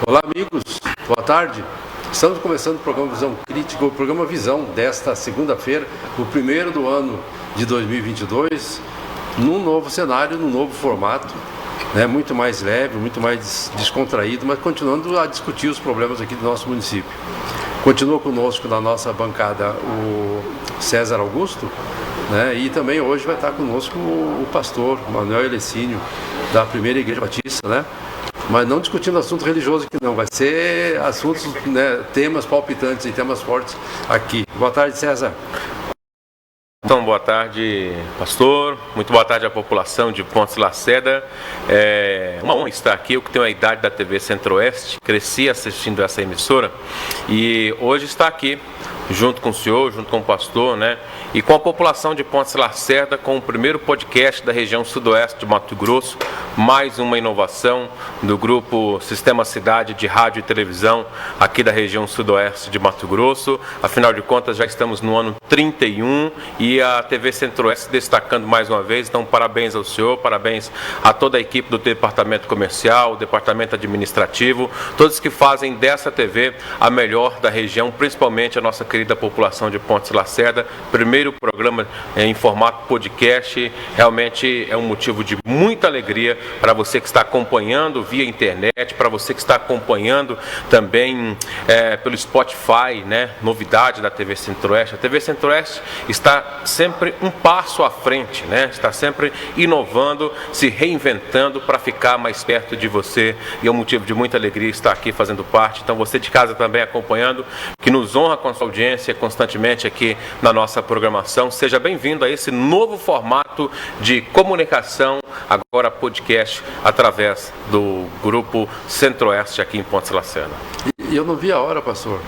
Olá, amigos, boa tarde. Estamos começando o programa Visão Crítica, o programa Visão desta segunda-feira, o primeiro do ano de 2022, num novo cenário, num novo formato, né, muito mais leve, muito mais descontraído, mas continuando a discutir os problemas aqui do nosso município. Continua conosco na nossa bancada o César Augusto, né, e também hoje vai estar conosco o pastor Manuel Elecínio, da Primeira Igreja Batista, né? Mas não discutindo assunto religioso aqui não, vai ser assuntos, né, temas palpitantes e temas fortes aqui. Boa tarde, César. Então, boa tarde, pastor. Muito boa tarde à população de Pontes Lacerda. É uma honra estar aqui. Eu que tenho a idade da TV Centro-Oeste, cresci assistindo essa emissora e hoje está aqui junto com o senhor, junto com o pastor, né? E com a população de Pontes Lacerda, com o primeiro podcast da região sudoeste de Mato Grosso, mais uma inovação do grupo Sistema Cidade de Rádio e Televisão aqui da região sudoeste de Mato Grosso. Afinal de contas, já estamos no ano 31 e a TV Centro-Oeste destacando mais uma vez. Então, parabéns ao senhor, parabéns a toda a equipe do departamento comercial, departamento administrativo, todos que fazem dessa TV a melhor da região, principalmente a nossa querida população de Pontes Lacerda. Primeiro programa em formato podcast, realmente é um motivo de muita alegria para você que está acompanhando via internet, para você que está acompanhando também pelo Spotify, né? Novidade da TV Centro-Oeste. A TV Centro-Oeste está sempre um passo à frente, né? Está sempre inovando, se reinventando para ficar mais perto de você, e é um motivo de muita alegria estar aqui fazendo parte. Então você de casa também acompanhando, que nos honra com a sua audiência constantemente aqui na nossa programação. Seja bem-vindo a esse novo formato de comunicação, agora podcast, através do grupo Centro-Oeste aqui em Pontes Lacerda. E eu não vi a hora, pastor,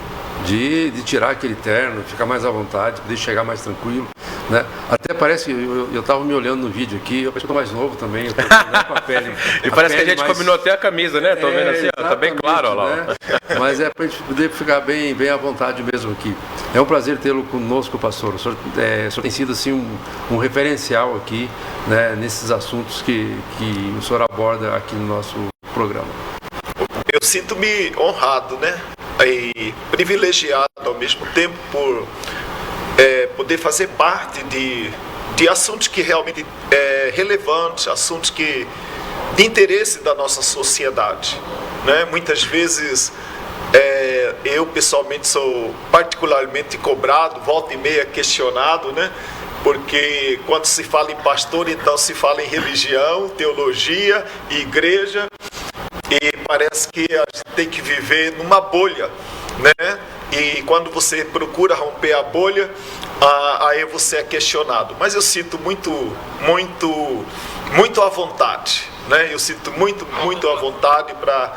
de tirar aquele terno, ficar mais à vontade, poder chegar mais tranquilo, né? Até parece que eu estava me olhando no vídeo aqui, eu estou mais novo também, eu estou com a pele. E parece que a gente combinou até a camisa, né? Estou vendo assim, está bem claro, ó lá. Né? Mas é para a gente poder ficar bem à vontade mesmo aqui. É um prazer tê-lo conosco, pastor. O senhor tem sido assim um referencial aqui, né, nesses assuntos que o senhor aborda aqui no nosso programa. Eu sinto-me honrado, né? E privilegiado ao mesmo tempo por poder fazer parte de assuntos que realmente relevantes, assuntos de interesse da nossa sociedade, né? Muitas vezes eu pessoalmente sou particularmente cobrado, volta e meia questionado, né? Porque quando se fala em pastor, então se fala em religião, teologia, igreja, e parece que a gente tem que viver numa bolha, né? E quando você procura romper a bolha, aí você é questionado. Mas eu sinto muito à vontade, né? Eu sinto muito à vontade para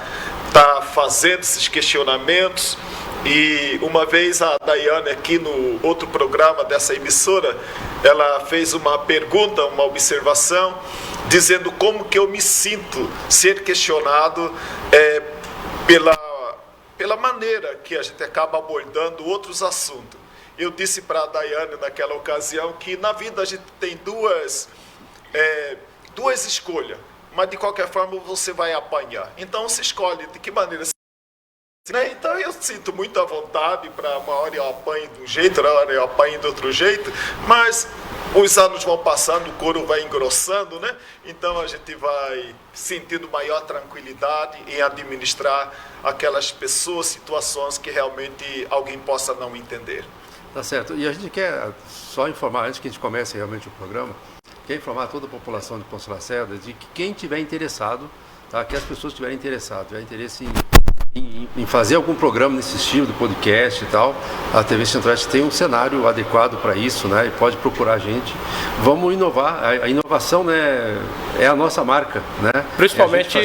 estar fazendo esses questionamentos. E uma vez a Daiane aqui no outro programa dessa emissora, ela fez uma pergunta, uma observação, dizendo como que eu me sinto ser questionado pela maneira que a gente acaba abordando outros assuntos. Eu disse para a Daiane naquela ocasião que na vida a gente tem duas escolhas, mas de qualquer forma você vai apanhar. Então se escolhe de que maneira. Então eu sinto muito à vontade, para uma hora eu apanho de um jeito, outra hora eu apanho de outro jeito, mas os anos vão passando, o couro vai engrossando, né? Então a gente vai sentindo maior tranquilidade em administrar aquelas pessoas, situações que realmente alguém possa não entender. Tá certo. E a gente quer só informar, antes que a gente comece realmente o programa, quer informar toda a população de Pontes Lacerda de que quem tiver interessado, tá? Que as pessoas tiverem interessado, tiver interesse em fazer algum programa nesse estilo de podcast e tal, a TV Centro-Oeste tem um cenário adequado para isso, né? E pode procurar a gente. Vamos inovar. A inovação, né, é a nossa marca, né? Principalmente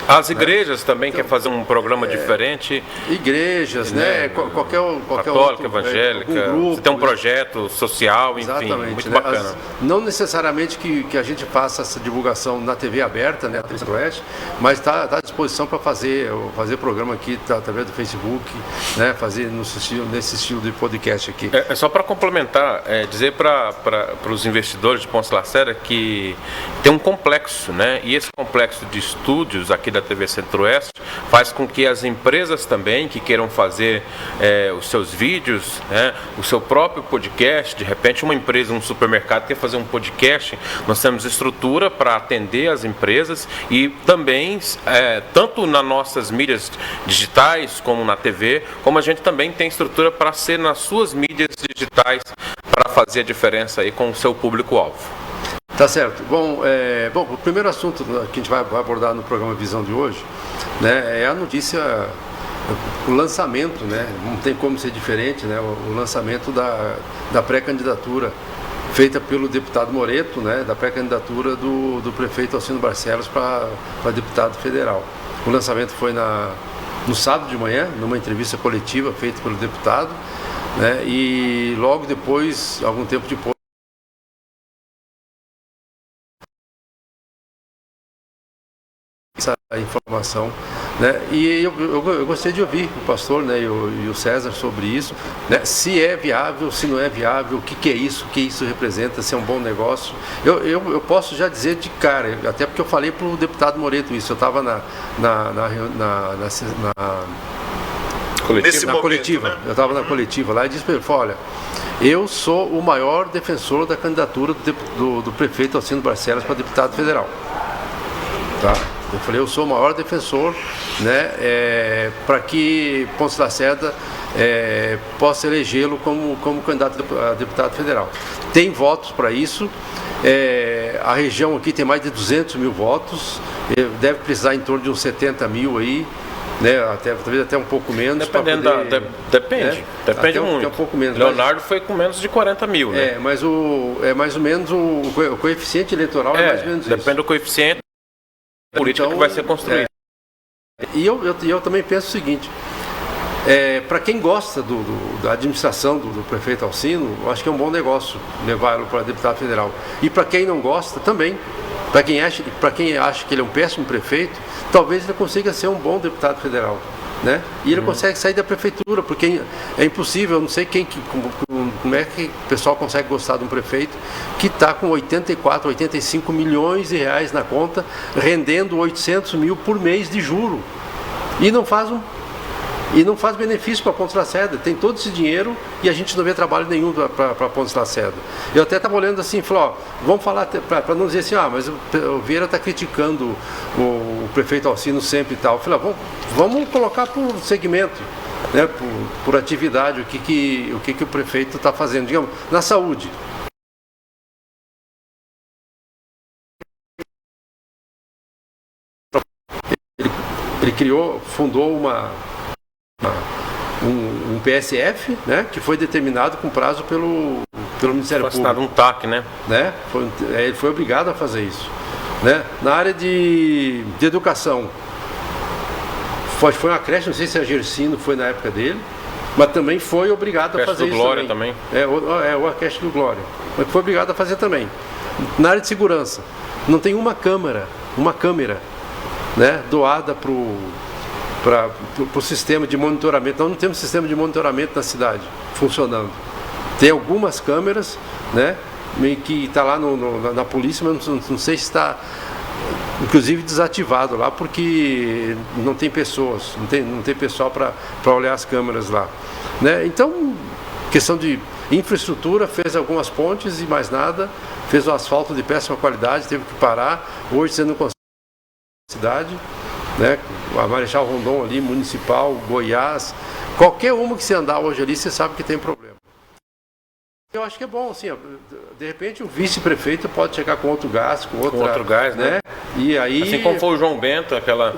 as igrejas, né? Também então, quer fazer um programa diferente. Igrejas, né? Qualquer católica, outro, evangélica. Grupo, você tem um projeto social, enfim, exatamente, muito né? bacana. Não necessariamente que a gente faça essa divulgação na TV aberta, né? A TV Centro-Oeste, mas está à disposição para fazer programa programa aqui através do Facebook, né, fazer nesse estilo de podcast aqui. Só para complementar, dizer para os investidores de Ponce Lacerda que tem um complexo, né? E esse complexo de estúdios aqui da TV Centro-Oeste faz com que as empresas também que queiram fazer os seus vídeos, né, o seu próprio podcast, de repente uma empresa, um supermercado quer fazer um podcast, nós temos estrutura para atender as empresas e também, tanto nas nossas mídias digitais como na TV, como a gente também tem estrutura para ser nas suas mídias digitais para fazer a diferença aí com o seu público-alvo. Tá certo. Bom, o primeiro assunto que a gente vai abordar no programa Visão de hoje, né, é a notícia, o lançamento, né, não tem como ser diferente, né, o lançamento da pré-candidatura feita pelo deputado Moreto, né, da pré-candidatura do prefeito Alcino Barcelos para deputado federal. O lançamento foi no sábado de manhã, numa entrevista coletiva feita pelo deputado, né, e logo depois, algum tempo depois, essa informação, né? E eu gostei de ouvir o pastor, né, e o César sobre isso, né? Se é viável, se não é viável, o que é isso, o que isso representa, se é um bom negócio. Eu posso já dizer de cara, até porque eu falei para o deputado Moreto isso, eu estava na coletiva, né? Eu estava na coletiva lá e disse para ele, olha, eu sou o maior defensor da candidatura do prefeito Alcino Barcelos para deputado federal, tá? Eu falei, eu sou o maior defensor, né, para que Ponce Lacerda possa elegê-lo como candidato a deputado federal. Tem votos para isso, a região aqui tem mais de 200 mil votos, deve precisar em torno de uns 70 mil aí, né, talvez até um pouco menos. Dependendo depende muito. Um pouco menos, Leonardo foi com menos de 40 mil, né? Mas mais ou menos o coeficiente eleitoral é mais ou menos isso. Depende do coeficiente política que vai ser construída. E eu também penso o seguinte, para quem gosta da administração do prefeito Alcino, eu acho que é um bom negócio levá-lo para deputado federal. E para quem não gosta, também. Para quem acha que ele é um péssimo prefeito, talvez ele consiga ser um bom deputado federal, né? E ele consegue sair da prefeitura, porque é impossível, eu não sei como é que o pessoal consegue gostar de um prefeito que está com 84, 85 milhões de reais na conta, rendendo 800 mil por mês de juro, e não faz benefício para Ponce Lacerda, tem todo esse dinheiro e a gente não vê trabalho nenhum para Ponce Lacerda. Eu até estava olhando assim, falei, vamos falar, para não dizer assim, mas o Vieira está criticando o prefeito Alcino sempre e tal. Eu falei, vamos colocar por segmento, né, por atividade, o que o prefeito está fazendo, digamos, na saúde. Ele fundou um PSF, né, que foi determinado com prazo pelo Ministério Público. Assinado um TAC, né? Ele foi obrigado a fazer isso, né? Na área de educação, foi uma creche, não sei se a Gersino foi na época dele, mas também foi obrigado a fazer isso. Glória também. A creche do Glória, mas foi obrigado a fazer também. Na área de segurança, não tem uma câmera, né, doada para o sistema de monitoramento. Nós não temos sistema de monitoramento na cidade funcionando. Tem algumas câmeras, né, que está lá na polícia, mas não sei se está, inclusive, desativado lá, porque não tem pessoas, não tem pessoal para olhar as câmeras lá, né? Então, questão de infraestrutura, fez algumas pontes e mais nada, fez o asfalto de péssima qualidade, teve que parar. Hoje você não consegue cidade, né? A Marechal Rondon ali, Municipal, Goiás, qualquer uma que você andar hoje ali, você sabe que tem problema. Eu acho que é bom, assim, de repente o vice-prefeito pode chegar com outro gás, com outro gás, né? E aí, assim como foi o João Bento,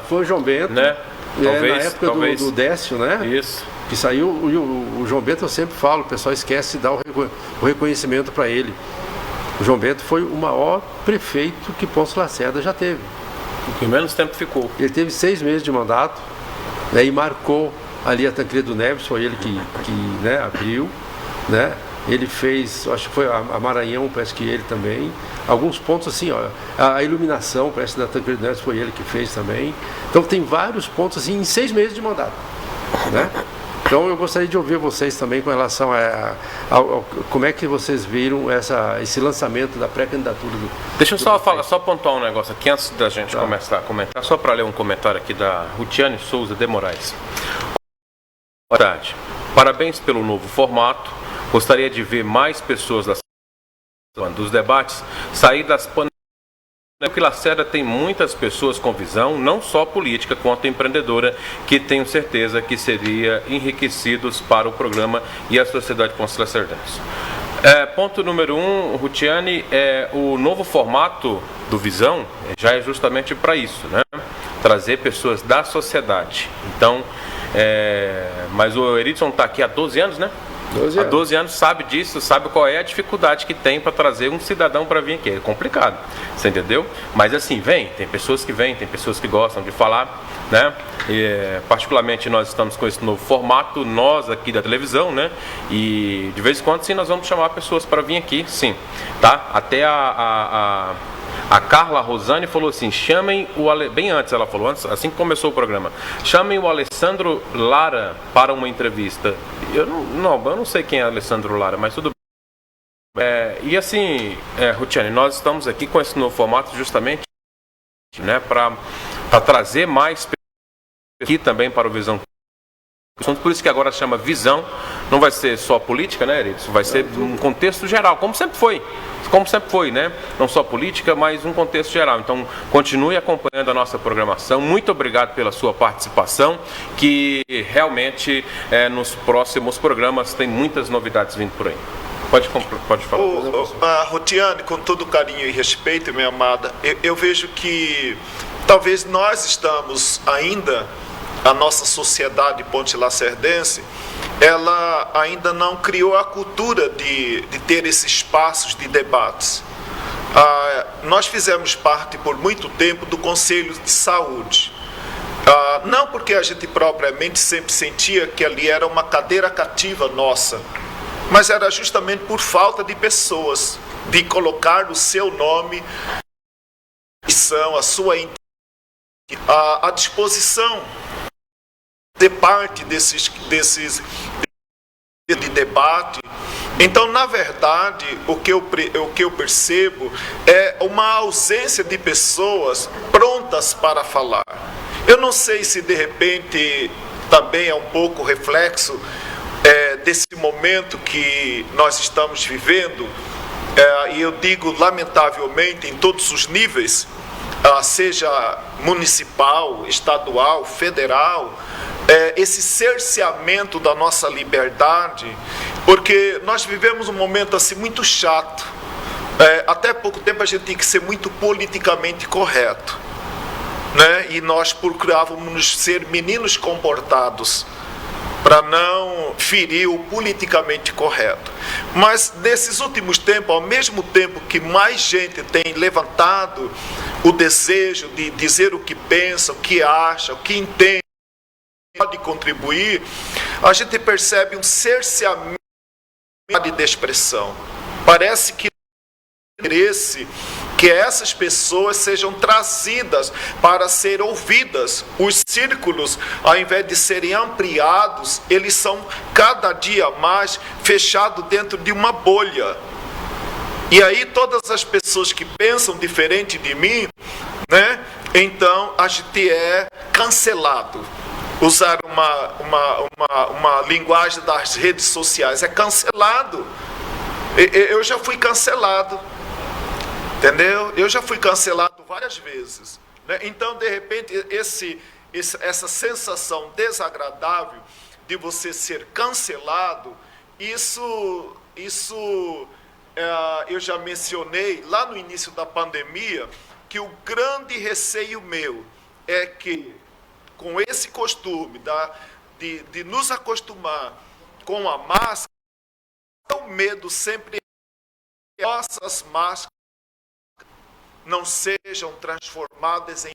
foi o João Bento, né? Na época do Décio, né? Isso. Que saiu, o João Bento, eu sempre falo, o pessoal esquece de dar o reconhecimento para ele. O João Bento foi o maior prefeito que Ponce Lacerda já teve. O que menos tempo ficou. Ele teve 6 meses de mandato, né, e marcou ali a Tancredo Neves, foi ele que né, abriu, né? ele fez, acho que foi a Maranhão, parece que ele também. Alguns pontos assim, ó, a iluminação, parece que da Tancredo Neves foi ele que fez também. Então tem vários pontos assim em 6 meses de mandato, né? Então eu gostaria de ouvir vocês também com relação a como é que vocês viram esse lançamento da pré-candidatura do... Deixa eu só pontuar um negócio aqui antes da gente começar a comentar, só para ler um comentário aqui da Rutiane Souza de Moraes. Boa tarde. Parabéns pelo novo formato. Gostaria de ver mais pessoas dos debates sair das panelas. Que Lacerda tem muitas pessoas com visão, não só política, quanto empreendedora, que tenho certeza que seria enriquecidos para o programa e a sociedade ponce-lacerdense. Ponto número 1, Rutiane, o novo formato do Visão já é justamente para isso, né? Trazer pessoas da sociedade. Então, mas o Eridson está aqui há 12 anos, né? Há 12 anos sabe disso, sabe qual é a dificuldade que tem para trazer um cidadão para vir aqui. É complicado, você entendeu? Mas assim, tem pessoas que vêm, tem pessoas que gostam de falar, né? Particularmente nós estamos com esse novo formato, nós aqui da televisão, né? E de vez em quando sim, nós vamos chamar pessoas para vir aqui, sim, tá? Até a Carla Rosane falou assim, bem antes ela falou, assim que começou o programa, chamem o Alessandro Lara para uma entrevista. Eu não sei quem é Alessandro Lara, mas tudo bem. E assim, Rutiane, nós estamos aqui com esse novo formato justamente, né, para trazer mais pessoas aqui também para o Visão. Por isso que agora chama Visão, não vai ser só política, né, Eridson? Vai ser um contexto geral, como sempre foi, né? Não só política, mas um contexto geral. Então, continue acompanhando a nossa programação. Muito obrigado pela sua participação, que realmente nos próximos programas tem muitas novidades vindo por aí. Pode falar. Rutiane, com todo carinho e respeito, minha amada, eu vejo que talvez nós estamos ainda, a nossa sociedade ponte-lacerdense, ela ainda não criou a cultura de ter esses espaços de debates. Nós fizemos parte por muito tempo do Conselho de Saúde. Não porque a gente propriamente sempre sentia que ali era uma cadeira cativa nossa, mas era justamente por falta de pessoas, de colocar o seu nome, a sua à disposição de parte desses de debate. Então, na verdade, o que eu percebo é uma ausência de pessoas prontas para falar. Eu não sei se de repente também é um pouco reflexo desse momento que nós estamos vivendo, e eu digo lamentavelmente em todos os níveis, seja municipal, estadual, federal, esse cerceamento da nossa liberdade, porque nós vivemos um momento assim muito chato. Até pouco tempo a gente tinha que ser muito politicamente correto, né? E nós procurávamos ser meninos comportados para não ferir o politicamente correto. Mas nesses últimos tempos, ao mesmo tempo que mais gente tem levantado o desejo de dizer o que pensa, o que acha, o que entende, pode contribuir, a gente percebe um cerceamento de expressão. Parece que interesse que essas pessoas sejam trazidas para ser ouvidas. Os círculos, ao invés de serem ampliados, eles são cada dia mais fechados dentro de uma bolha. E aí todas as pessoas que pensam diferente de mim, né, então a gente é cancelado. Usar uma linguagem das redes sociais, é cancelado. Eu já fui cancelado. Entendeu? Eu já fui cancelado várias vezes, né? Então, de repente, essa sensação desagradável de você ser cancelado, isso eu já mencionei lá no início da pandemia, que o grande receio meu é que, com esse costume de nos acostumar com a máscara, o medo sempre é que nossas máscaras não sejam transformadas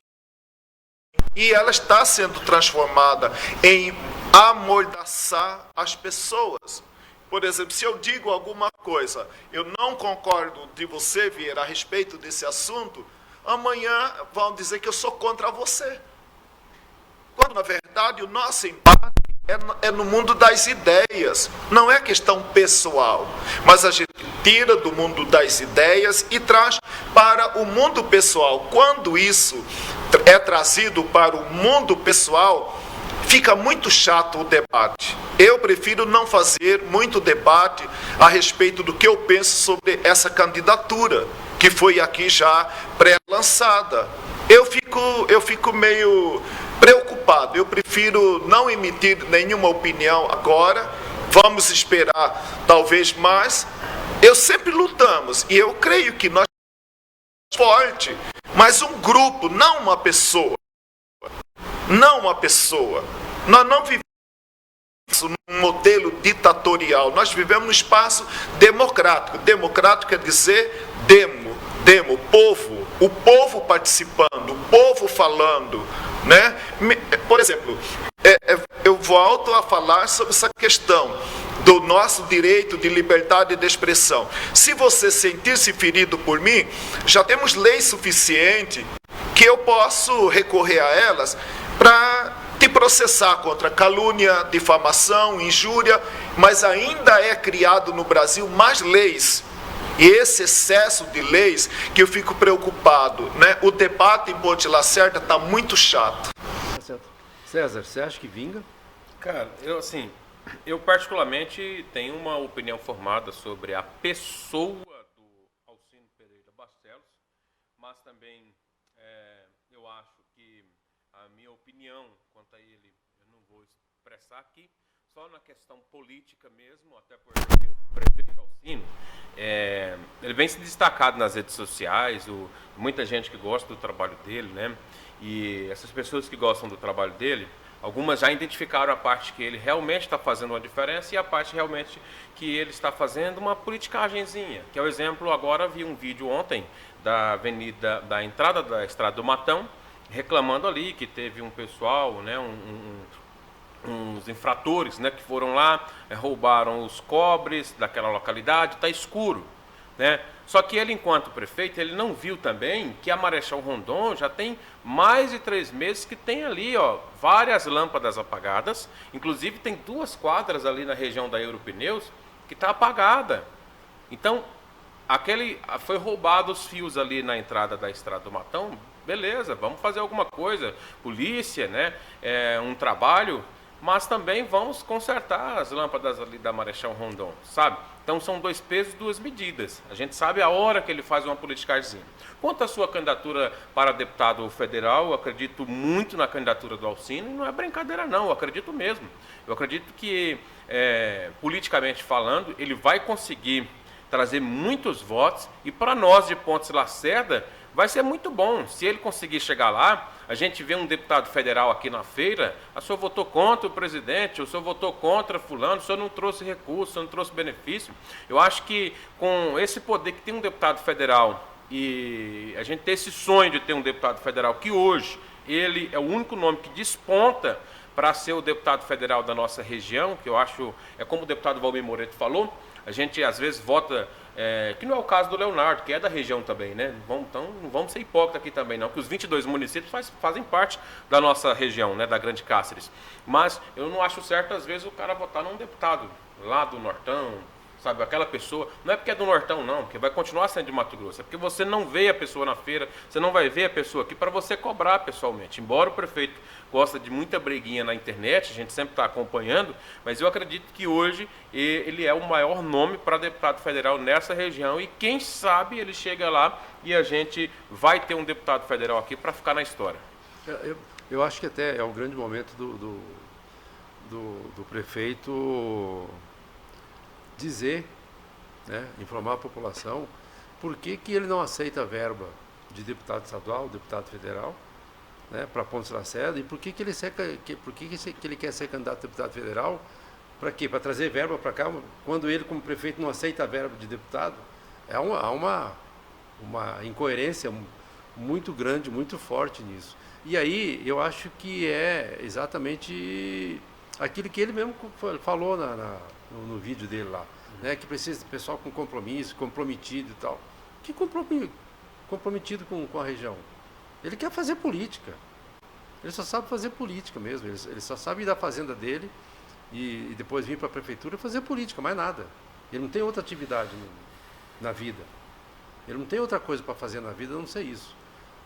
e ela está sendo transformada em amordaçar as pessoas. Por exemplo, se eu digo alguma coisa, eu não concordo de você, Vieira, a respeito desse assunto, amanhã vão dizer que eu sou contra você. Quando, na verdade, o nosso embate é no mundo das ideias, não é questão pessoal, mas a gente tira do mundo das ideias e traz para o mundo pessoal. Quando isso é trazido para o mundo pessoal, fica muito chato o debate. Eu prefiro não fazer muito debate a respeito do que eu penso sobre essa candidatura, que foi aqui já pré-lançada. Eu fico meio preocupado. Eu prefiro não emitir nenhuma opinião agora. Vamos esperar talvez mais. Eu sempre lutamos e eu creio que nós somos forte, mas um grupo, não uma pessoa. Não uma pessoa. Nós não vivemos num modelo ditatorial. Nós vivemos num espaço democrático. Democrático quer dizer povo. O povo participando, o povo falando, né? Por exemplo, eu volto a falar sobre essa questão do nosso direito de liberdade de expressão. Se você sentir-se ferido por mim, já temos lei suficiente que eu posso recorrer a elas para te processar contra calúnia, difamação, injúria, mas ainda é criado no Brasil mais leis. E esse excesso de leis que eu fico preocupado, né? O debate em Ponte Lacerda está muito chato. César, você acha que vinga? Cara, eu particularmente tenho uma opinião formada sobre a pessoa do Alcino Pereira Barcelos, mas também eu acho que a minha opinião quanto a ele eu não vou expressar aqui, só na questão política mesmo, até porque o prefeito Alcino, ele vem se destacado nas redes sociais, muita gente que gosta do trabalho dele, né? E essas pessoas que gostam do trabalho dele, algumas já identificaram a parte que ele realmente está fazendo uma diferença e a parte realmente que ele está fazendo uma politicagenzinha. Que é o exemplo, agora vi um vídeo ontem da entrada da Estrada do Matão, reclamando ali que teve um pessoal, né, uns infratores, né, que foram lá, roubaram os cobres daquela localidade, está escuro, né? Só que ele, enquanto prefeito, ele não viu também que a Marechal Rondon já tem mais de 3 meses que tem ali, ó, várias lâmpadas apagadas, inclusive tem 2 quadras ali na região da Europneus que está apagada. Então, foi roubado os fios ali na entrada da Estrada do Matão, beleza, vamos fazer alguma coisa, polícia, né, um trabalho, mas também vamos consertar as lâmpadas ali da Marechal Rondon, sabe? Então são 2 pesos, 2 medidas. A gente sabe a hora que ele faz uma politicagem. Quanto à sua candidatura para deputado federal, eu acredito muito na candidatura do Alcino, e não é brincadeira não, eu acredito mesmo. Eu acredito que, politicamente falando, ele vai conseguir trazer muitos votos, e para nós de Pontes Lacerda, vai ser muito bom. Se ele conseguir chegar lá, a gente vê um deputado federal aqui na feira, o senhor votou contra o presidente, o senhor votou contra fulano, o senhor não trouxe recurso, o senhor não trouxe benefício. Eu acho que com esse poder que tem um deputado federal, e a gente tem esse sonho de ter um deputado federal, que hoje ele é o único nome que desponta para ser o deputado federal da nossa região, que eu acho, como o deputado Valmir Moreto falou, a gente às vezes vota, que não é o caso do Leonardo, que é da região também, né? Então não vamos ser hipócritas aqui também não, que os 22 municípios fazem parte da nossa região, né, da Grande Cáceres. Mas eu não acho certo às vezes o cara votar num deputado lá do Nortão, sabe, aquela pessoa, não é porque é do Nortão não, porque vai continuar sendo de Mato Grosso, é porque você não vê a pessoa na feira, você não vai ver a pessoa aqui para você cobrar pessoalmente. Embora o prefeito gosta de muita briguinha na internet, a gente sempre está acompanhando, mas eu acredito que hoje ele é o maior nome para deputado federal nessa região, e quem sabe ele chega lá e a gente vai ter um deputado federal aqui para ficar na história. Eu acho que até é um grande momento do prefeito dizer, né, informar a população por que ele não aceita a verba de deputado estadual, deputado federal, né, para Pontes Lacerda, e por que ele quer ser candidato a deputado federal, para quê? Para trazer verba para cá, quando ele, como prefeito, não aceita a verba de deputado. Há uma incoerência muito grande, muito forte nisso. E aí eu acho que é exatamente aquilo que ele mesmo falou no vídeo dele lá, né? Que precisa de pessoal com compromisso, comprometido e tal. Que comprometido com a região? Ele quer fazer política. Ele só sabe fazer política mesmo. Ele só sabe ir da fazenda dele e depois vir para a prefeitura e fazer política, mais nada. Ele não tem outra atividade na vida. Ele não tem outra coisa para fazer na vida a não ser isso,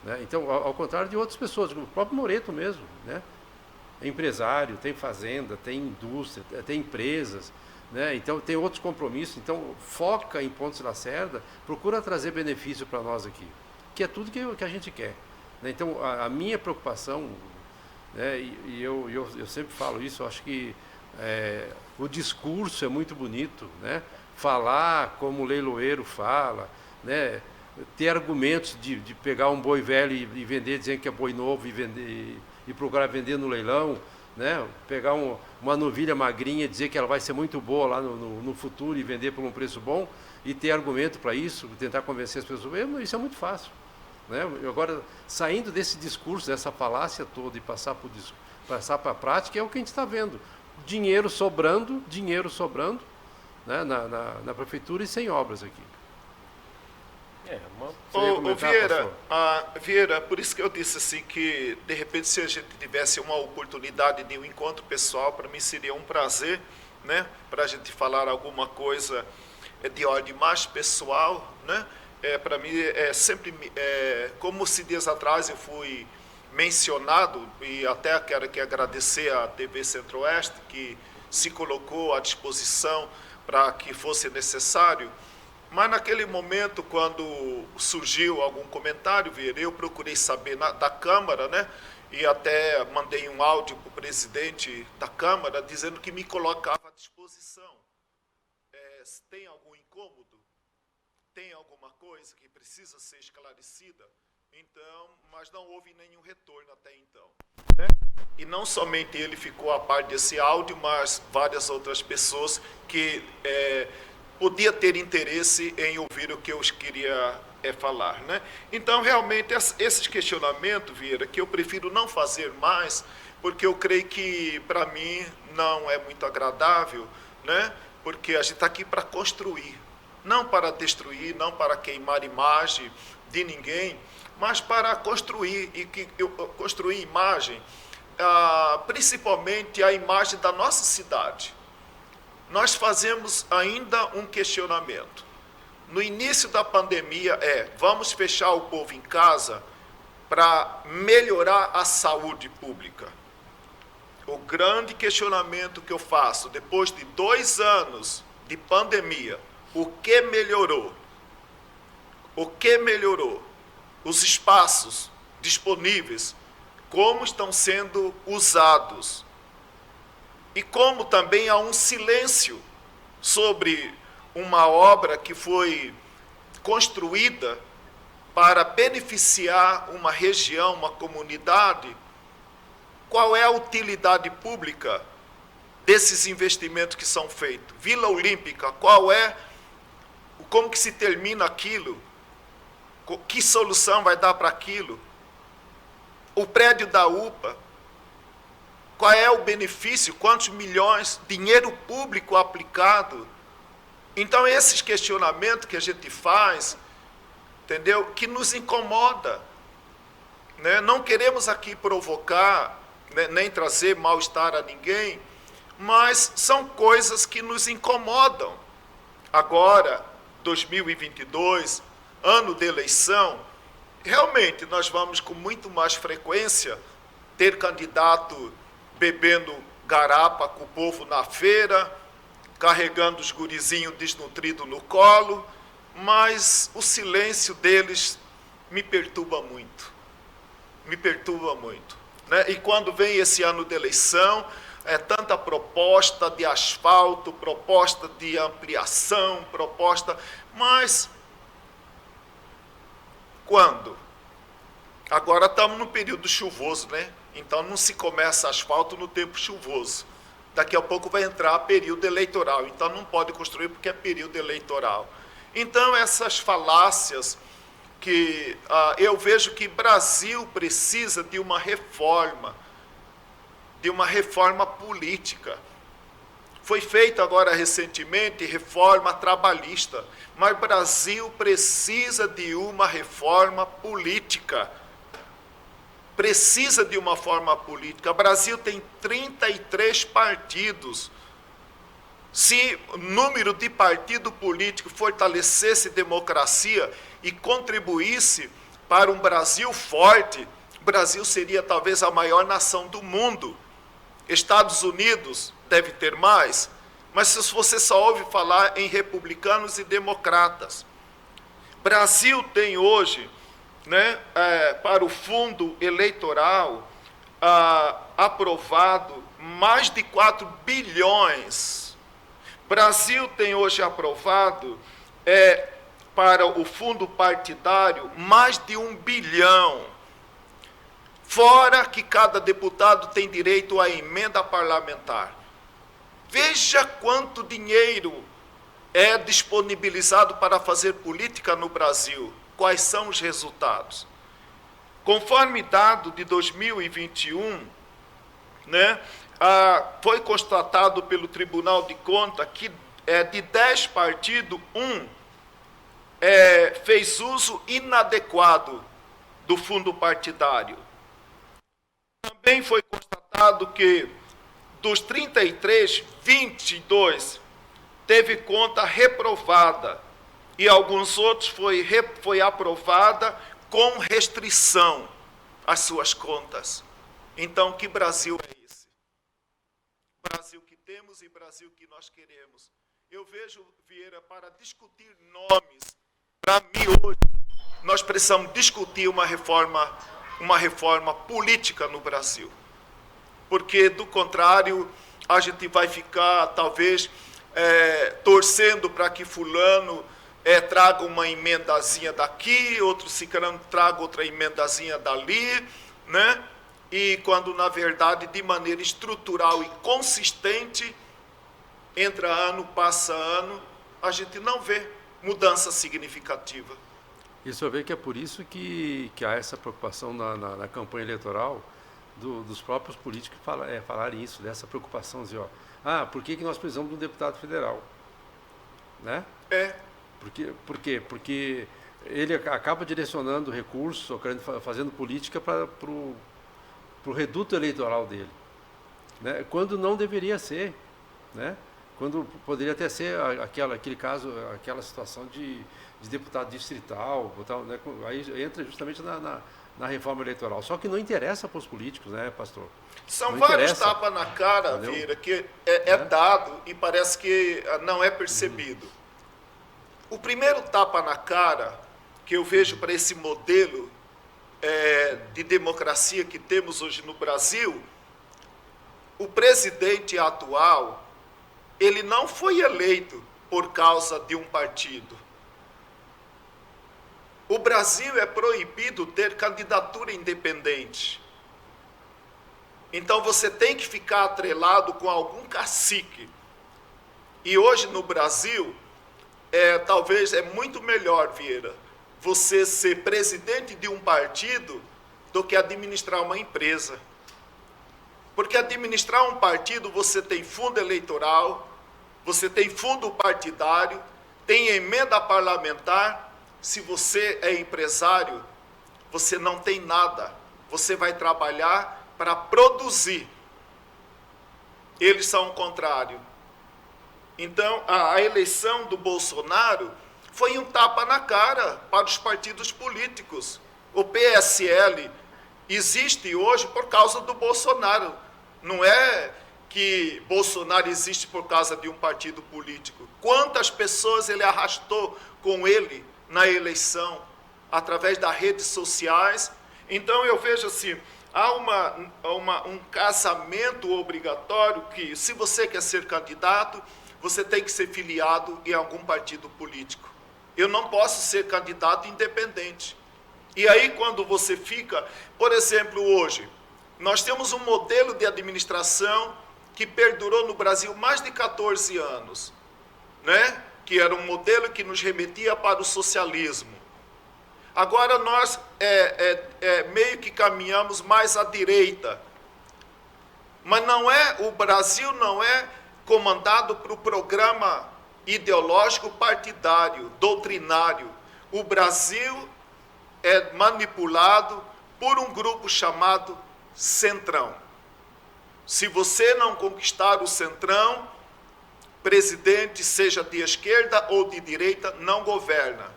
né? Então, ao contrário de outras pessoas, o próprio Moreto mesmo, né? É empresário, tem fazenda, tem indústria, tem empresas, né? Então tem outros compromissos. Então foca em Pontes de Lacerda, procura trazer benefício para nós aqui, que é tudo que a gente quer, né? Então a minha preocupação, né? E eu sempre falo isso, eu acho que o discurso é muito bonito, né? Falar como o leiloeiro fala, né? Ter argumentos de pegar um boi velho e vender dizendo que é boi novo e vender e procurar vender no leilão, né? Pegar uma novilha magrinha e dizer que ela vai ser muito boa lá no futuro e vender por um preço bom e ter argumento para isso, tentar convencer as pessoas. Isso é muito fácil, né? Agora, saindo desse discurso, dessa falácia toda e passar para a prática, é o que a gente está vendo. Dinheiro sobrando, né? na prefeitura e sem obras aqui. Vieira, por isso que eu disse assim que, de repente, se a gente tivesse uma oportunidade de um encontro pessoal, para mim seria um prazer, né, para a gente falar alguma coisa de ordem mais pessoal, né? Para mim é sempre, como se dias atrás eu fui mencionado, e até quero aqui agradecer à TV Centro-Oeste, que se colocou à disposição para que fosse necessário. Mas naquele momento, quando surgiu algum comentário, eu procurei saber da Câmara, né? E até mandei um áudio para o presidente da Câmara dizendo que me colocava à disposição. Tem algum incômodo? Tem alguma coisa que precisa ser esclarecida? Então, mas não houve nenhum retorno até então, né? E não somente ele ficou a par desse áudio, mas várias outras pessoas que podia ter interesse em ouvir o que eu queria falar, né? Então, realmente, esses questionamentos, Vieira, que eu prefiro não fazer mais, porque eu creio que, para mim, não é muito agradável, né? Porque a gente está aqui para construir, não para destruir, não para queimar imagem de ninguém, mas para construir, construir imagem, principalmente a imagem da nossa cidade. Nós fazemos ainda um questionamento. No início da pandemia vamos fechar o povo em casa para melhorar a saúde pública. O grande questionamento que eu faço, depois de 2 anos de pandemia, o que melhorou? O que melhorou? Os espaços disponíveis, como estão sendo usados? E como também há um silêncio sobre uma obra que foi construída para beneficiar uma região, uma comunidade. Qual é a utilidade pública desses investimentos que são feitos? Vila Olímpica, como que se termina aquilo? Que solução vai dar para aquilo? O prédio da UPA, qual é o benefício? Quantos milhões? Dinheiro público aplicado? Então, esses questionamentos que a gente faz, entendeu? Que nos incomoda, né? Não queremos aqui provocar, né, nem trazer mal-estar a ninguém, mas são coisas que nos incomodam. Agora, 2022, ano de eleição, realmente nós vamos com muito mais frequência ter candidato bebendo garapa com o povo na feira, carregando os gurizinhos desnutridos no colo, mas o silêncio deles me perturba muito, né? E quando vem esse ano de eleição, tanta proposta de asfalto, proposta de ampliação, mas quando? Agora estamos no período chuvoso, né? Então não se começa asfalto no tempo chuvoso. Daqui a pouco vai entrar período eleitoral, então não pode construir porque é período eleitoral. Então essas falácias que eu vejo que o Brasil precisa de uma reforma. de uma reforma política. Foi feita agora recentemente reforma trabalhista, mas o Brasil precisa de uma reforma política. Precisa de uma forma política. O Brasil tem 33 partidos. Se o número de partido político fortalecesse a democracia e contribuísse para um Brasil forte, o Brasil seria talvez a maior nação do mundo. Estados Unidos deve ter mais, mas se você só ouve falar em republicanos e democratas. Brasil tem hoje, para o fundo eleitoral, aprovado mais de 4 bilhões. Brasil tem hoje aprovado, para o fundo partidário, mais de 1 bilhão. Fora que cada deputado tem direito à emenda parlamentar. Veja quanto dinheiro é disponibilizado para fazer política no Brasil. Quais são os resultados? Conforme dado de 2021, foi constatado pelo Tribunal de Contas que de 10 partidos, um fez uso inadequado do fundo partidário. Também foi constatado que dos 33, 22 teve conta reprovada e alguns outros foi aprovada com restrição às suas contas. Então, que Brasil é esse? Brasil que temos e Brasil que nós queremos. Eu vejo, Vieira, para discutir nomes, para mim hoje, nós precisamos discutir uma reforma política no Brasil. Porque, do contrário, a gente vai ficar, talvez, torcendo para que fulano traga uma emendazinha daqui, outro ciclano traga outra emendazinha dali, E quando, na verdade, de maneira estrutural e consistente, entra ano, passa ano, a gente não vê mudança significativa. E o senhor vê que é por isso que há essa preocupação na campanha eleitoral dos próprios políticos falarem isso, dessa preocupação, dizer, por que nós precisamos de um deputado federal? Por quê? Porque ele acaba direcionando recursos, fazendo política para o reduto eleitoral dele, quando não deveria ser, quando poderia até ser aquele caso, aquela situação de deputado distrital, aí entra justamente na reforma eleitoral. Só que não interessa para os políticos, pastor? São vários tapas na cara, Vieira, que é dado e parece que não é percebido. O primeiro tapa na cara que eu vejo para esse modelo de democracia que temos hoje no Brasil, o presidente atual, ele não foi eleito por causa de um partido. O Brasil é proibido ter candidatura independente. Então você tem que ficar atrelado com algum cacique. E hoje no Brasil, talvez é muito melhor, Vieira, você ser presidente de um partido do que administrar uma empresa. Porque administrar um partido, você tem fundo eleitoral, você tem fundo partidário, tem emenda parlamentar. Se você é empresário, você não tem nada. Você vai trabalhar para produzir. Eles são o contrário. Então, a eleição do Bolsonaro foi um tapa na cara para os partidos políticos. O PSL existe hoje por causa do Bolsonaro. Não é que Bolsonaro existe por causa de um partido político. Quantas pessoas ele arrastou com ele na eleição, através das redes sociais. Então, eu vejo assim, há um casamento obrigatório que, se você quer ser candidato, você tem que ser filiado em algum partido político. Eu não posso ser candidato independente. E aí, quando você fica, por exemplo, hoje, nós temos um modelo de administração que perdurou no Brasil mais de 14 anos, que era um modelo que nos remetia para o socialismo. Agora nós meio que caminhamos mais à direita. Mas o Brasil não é comandado por um programa ideológico partidário, doutrinário. O Brasil é manipulado por um grupo chamado Centrão. Se você não conquistar o Centrão, presidente, seja de esquerda ou de direita, não governa.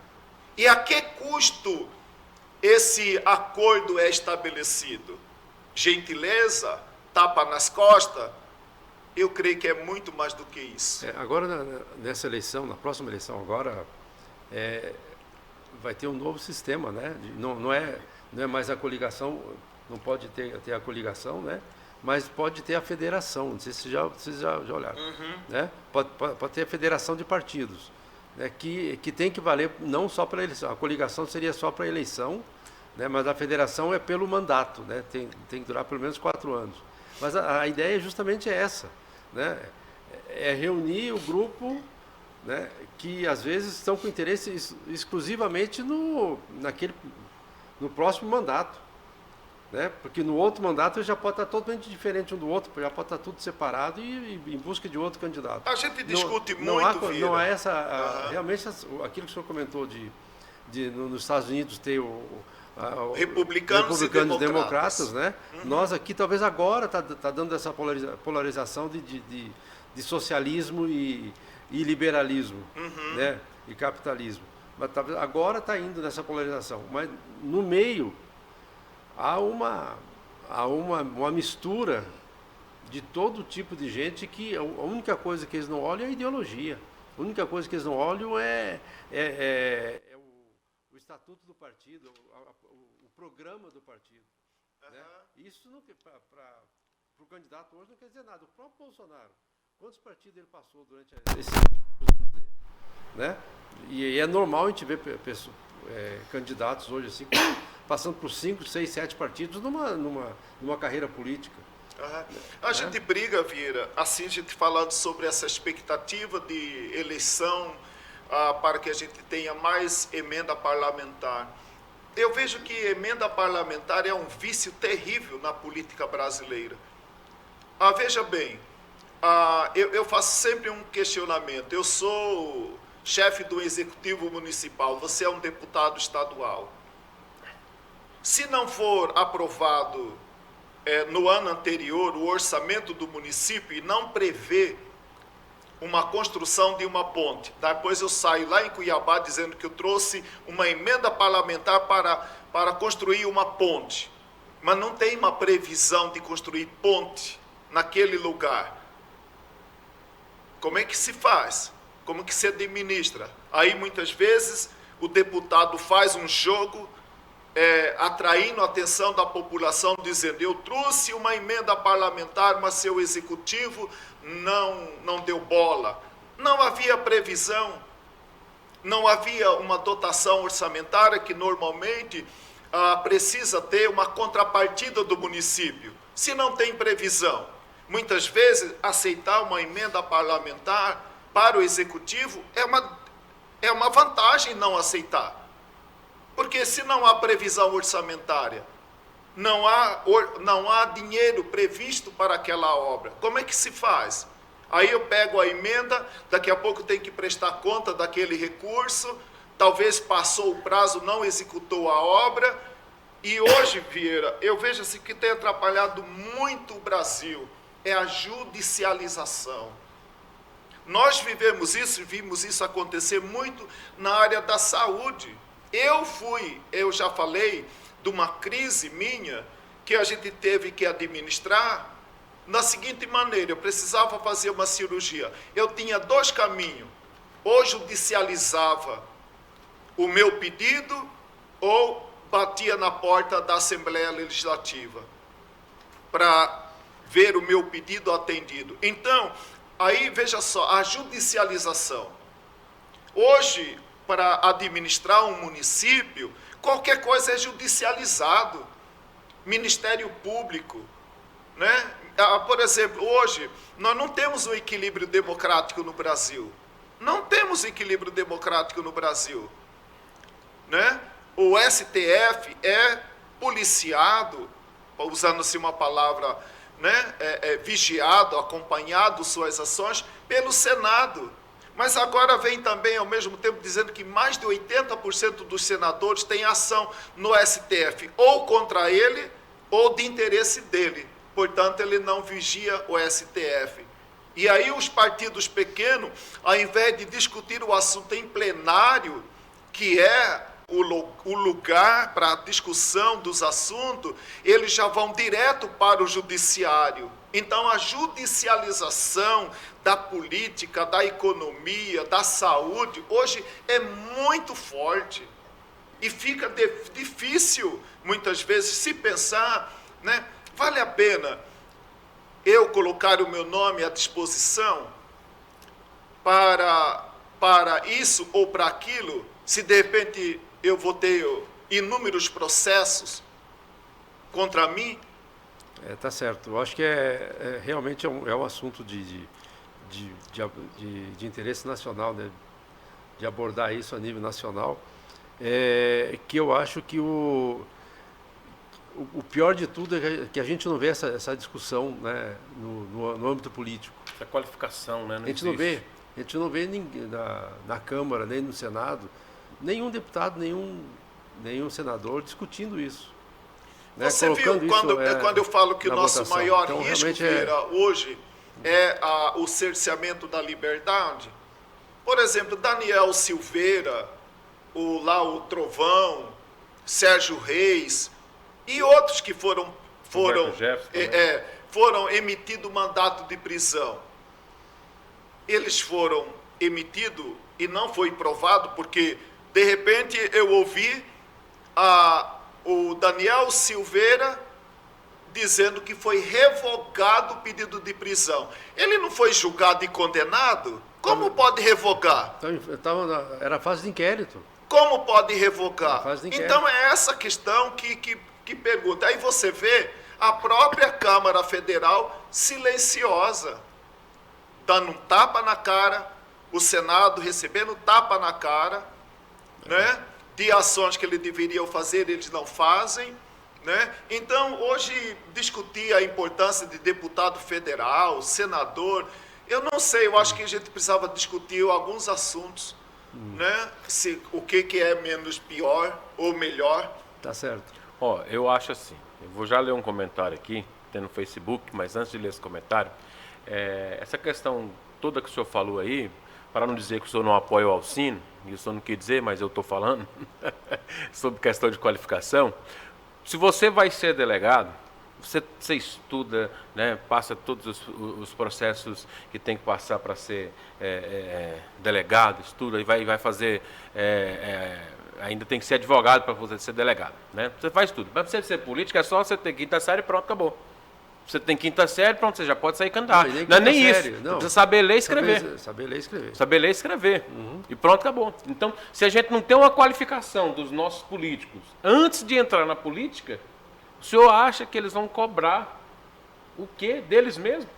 E a que custo esse acordo é estabelecido? Gentileza? Tapa nas costas? Eu creio que é muito mais do que isso. Agora, nessa eleição, na próxima eleição agora, vai ter um novo sistema, né? Não é mais a coligação, não pode ter a coligação, né? Mas pode ter a federação, não sei se vocês já olharam. Né? Pode ter a federação de partidos, né? que tem que valer não só para a eleição. A coligação seria só para a eleição, né? Mas a federação é pelo mandato, né? Tem que durar pelo menos 4 anos. Mas a ideia justamente é essa, né? É reunir o grupo, né, que às vezes estão com interesse exclusivamente no próximo mandato, né? Porque no outro mandato já pode estar totalmente diferente um do outro, já pode estar tudo separado e em busca de outro candidato. A gente discute não há essa realmente aquilo que o senhor comentou nos Estados Unidos ter republicanos e democratas, né? Nós aqui talvez agora tá dando essa polarização de socialismo e liberalismo, né? E capitalismo. Mas talvez agora está indo nessa polarização. Mas no meio há uma mistura de todo tipo de gente que a única coisa que eles não olham é a ideologia. A única coisa que eles não olham é o estatuto do partido, o programa do partido. Né? Isso para o candidato hoje não quer dizer nada. O próprio Bolsonaro, quantos partidos ele passou durante esses anos dele? Né? E é normal a gente ver candidatos hoje assim, passando por 5, 6, 7 partidos numa carreira política. A gente briga, Vieira, assim a gente falando sobre essa expectativa de eleição para que a gente tenha mais emenda parlamentar. Eu vejo que emenda parlamentar é um vício terrível na política brasileira. Veja bem, eu faço sempre um questionamento. Eu sou chefe do executivo municipal, você é um deputado estadual. Se não for aprovado no ano anterior o orçamento do município e não prevê uma construção de uma ponte, depois eu saio lá em Cuiabá dizendo que eu trouxe uma emenda parlamentar para construir uma ponte, mas não tem uma previsão de construir ponte naquele lugar. Como é que se faz? Como que se administra? Aí muitas vezes o deputado faz um jogo atraindo a atenção da população, dizendo: eu trouxe uma emenda parlamentar, mas seu executivo não deu bola. Não havia previsão, não havia uma dotação orçamentária que normalmente precisa ter uma contrapartida do município. Se não tem previsão, muitas vezes aceitar uma emenda parlamentar para o executivo é uma vantagem não aceitar. Porque se não há previsão orçamentária, não há dinheiro previsto para aquela obra, como é que se faz? Aí eu pego a emenda, daqui a pouco tem que prestar conta daquele recurso, talvez passou o prazo, não executou a obra, e hoje, Vieira, eu vejo assim que tem atrapalhado muito o Brasil, é a judicialização. Nós vimos isso acontecer muito na área da saúde. Eu já falei de uma crise minha que a gente teve que administrar da seguinte maneira: eu precisava fazer uma cirurgia. Eu tinha 2 caminhos: ou judicializava o meu pedido ou batia na porta da Assembleia Legislativa para ver o meu pedido atendido. Então, aí veja só, a judicialização. Hoje, para administrar um município, qualquer coisa é judicializado. Ministério Público, né? Por exemplo, hoje, nós não temos um equilíbrio democrático no Brasil. Não temos equilíbrio democrático no Brasil. Né? O STF é policiado, usando-se uma palavra né, vigiado, acompanhado suas ações pelo Senado. Mas agora vem também, ao mesmo tempo, dizendo que mais de 80% dos senadores têm ação no STF, ou contra ele, ou de interesse dele. Portanto, ele não vigia o STF. E aí os partidos pequenos, ao invés de discutir o assunto em plenário, que é o lugar para a discussão dos assuntos, eles já vão direto para o judiciário. Então, a judicialização da política, da economia, da saúde, hoje é muito forte. E fica difícil, muitas vezes, se pensar, né, vale a pena eu colocar o meu nome à disposição para isso ou para aquilo, se de repente eu vou ter inúmeros processos contra mim? Tá certo. Eu acho que realmente é um assunto de interesse nacional, né? De abordar isso a nível nacional. Que eu acho que o pior de tudo é que a gente não vê essa discussão, né, no âmbito político. Essa qualificação, né? A gente não vê ninguém, na Câmara, nem no Senado, nenhum deputado, nenhum senador discutindo isso. Né? Você viu quando eu falo que o nosso votação. Maior então, risco, hoje é o cerceamento da liberdade? Por exemplo, Daniel Silveira, o Trovão, Sérgio Reis e outros que foram emitido mandato de prisão. Eles foram emitidos e não foi provado, porque de repente eu ouvi o Daniel Silveira dizendo que foi revogado o pedido de prisão. Ele não foi julgado e condenado? Como pode revogar? Então, era fase de inquérito. Como pode revogar? Então é essa questão que pergunta. Aí você vê a própria Câmara Federal silenciosa, dando um tapa na cara, o Senado recebendo tapa na cara, né? De ações que ele deveria fazer, eles não fazem, né? Então, hoje, discutir a importância de deputado federal, senador, eu não sei, eu acho que a gente precisava discutir alguns assuntos, né? O que é menos pior ou melhor. Tá certo. Eu acho assim, eu vou já ler um comentário aqui, tem no Facebook, mas antes de ler esse comentário, essa questão toda que o senhor falou aí, para não dizer que o senhor não apoia o Alcino, e o senhor não quer dizer, mas eu estou falando, sobre questão de qualificação, se você vai ser delegado, você estuda, né, passa todos os processos que tem que passar para ser delegado, estuda e vai fazer, ainda tem que ser advogado para você ser delegado, né? Você faz tudo. Mas para você ser político é só você ter quinta série e pronto, acabou. Você tem quinta série, pronto, você já pode sair candidato. Não é nem série, isso. Não. Você precisa saber ler e escrever. Saber ler e escrever. Saber ler e escrever. E pronto, acabou. Então, se a gente não tem uma qualificação dos nossos políticos antes de entrar na política, o senhor acha que eles vão cobrar o quê deles mesmos?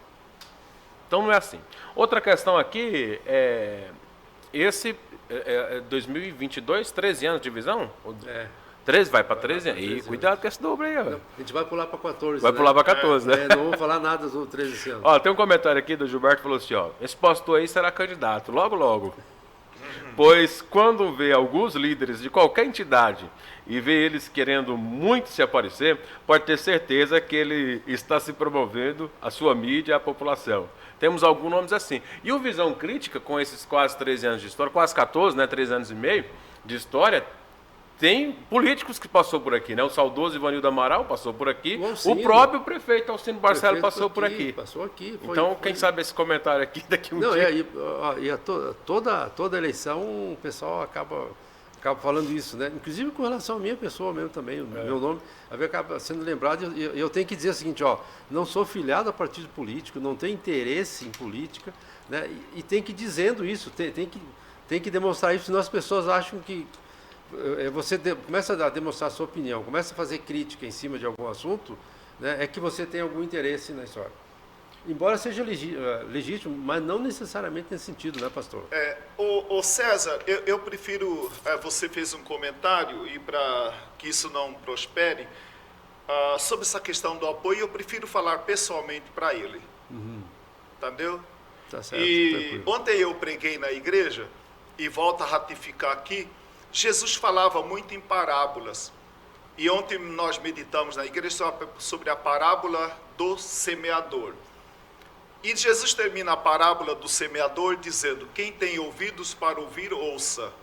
Então não é assim. Outra questão aqui esse 2022, 13 anos de divisão? 13, vai para 13 anos. E cuidado com esse dobro aí, ó. Não, a gente vai pular para 14. Vai pular para 14, né? Não vou falar nada sobre 13 esse ano. Tem um comentário aqui do Gilberto que falou assim, esse pastor aí será candidato, logo, logo. Pois quando vê alguns líderes de qualquer entidade e vê eles querendo muito se aparecer, pode ter certeza que ele está se promovendo a sua mídia e a população. Temos alguns nomes assim. E o Visão Crítica, com esses quase 13 anos de história, quase 14, né, 3 anos e meio de história, tem políticos que passou por aqui, né? O saudoso Ivanildo Amaral passou por aqui. O próprio prefeito Alcino Barcelos passou por aqui. Passou aqui. Então, quem sabe esse comentário aqui daqui um dia... Toda eleição o pessoal acaba falando isso, né? Inclusive com relação à minha pessoa mesmo também, o meu nome acaba sendo lembrado. E eu tenho que dizer o seguinte, não sou filiado a partido político, não tenho interesse em política, né? E tem que ir dizendo isso, tem que demonstrar isso, senão as pessoas acham que você começa a demonstrar a sua opinião, começa a fazer crítica em cima de algum assunto, né, é que você tem algum interesse na história. Embora seja legítimo, mas não necessariamente nesse sentido, né, pastor? O César, eu prefiro, você fez um comentário, e para que isso não prospere, sobre essa questão do apoio, eu prefiro falar pessoalmente para ele. Entendeu? Tá certo, E tranquilo. ontem eu preguei na igreja, e volto a ratificar aqui, Jesus falava muito em parábolas. E ontem nós meditamos na igreja sobre a parábola do semeador. E Jesus termina a parábola do semeador dizendo: quem tem ouvidos para ouvir, ouça.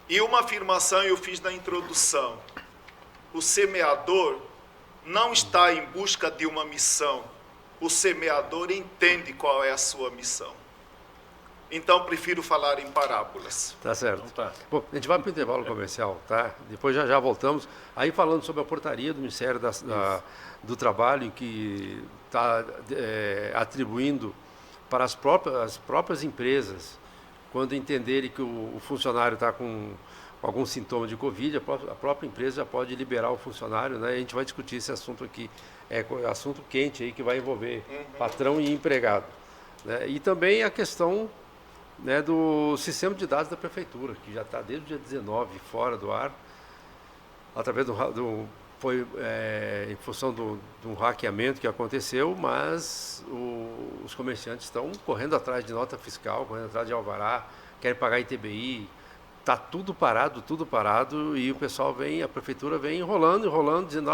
E uma afirmação eu fiz na introdução: o semeador não está em busca de uma missão, o semeador entende qual é a sua missão. Então prefiro falar em parábolas. Tá certo. Então tá. Bom, a gente vai para o intervalo comercial, tá? Depois já voltamos. Aí falando sobre a portaria do Ministério do Trabalho, que está atribuindo para as próprias empresas, quando entenderem que o funcionário está com algum sintoma de Covid, a própria empresa já pode liberar o funcionário, né? A gente vai discutir esse assunto aqui. É assunto quente aí que vai envolver patrão e empregado, né? E também a questão, né, do sistema de dados da prefeitura, que já está desde o dia 19 fora do ar, através foi em função de um hackeamento que aconteceu, mas os comerciantes estão correndo atrás de nota fiscal, correndo atrás de alvará, querem pagar ITBI, está tudo parado, e o pessoal a prefeitura vem enrolando, dizendo: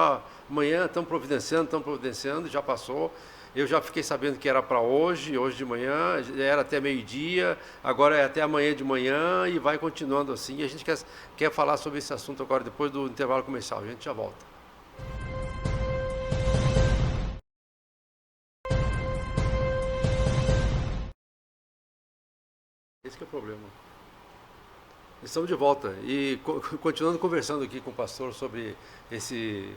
amanhã estamos providenciando, já passou. Eu já fiquei sabendo que era para hoje de manhã, era até meio-dia, agora é até amanhã de manhã, e vai continuando assim. E a gente quer falar sobre esse assunto agora, depois do intervalo comercial. A gente já volta. Esse que é o problema. Estamos de volta e continuando conversando aqui com o pastor sobre esse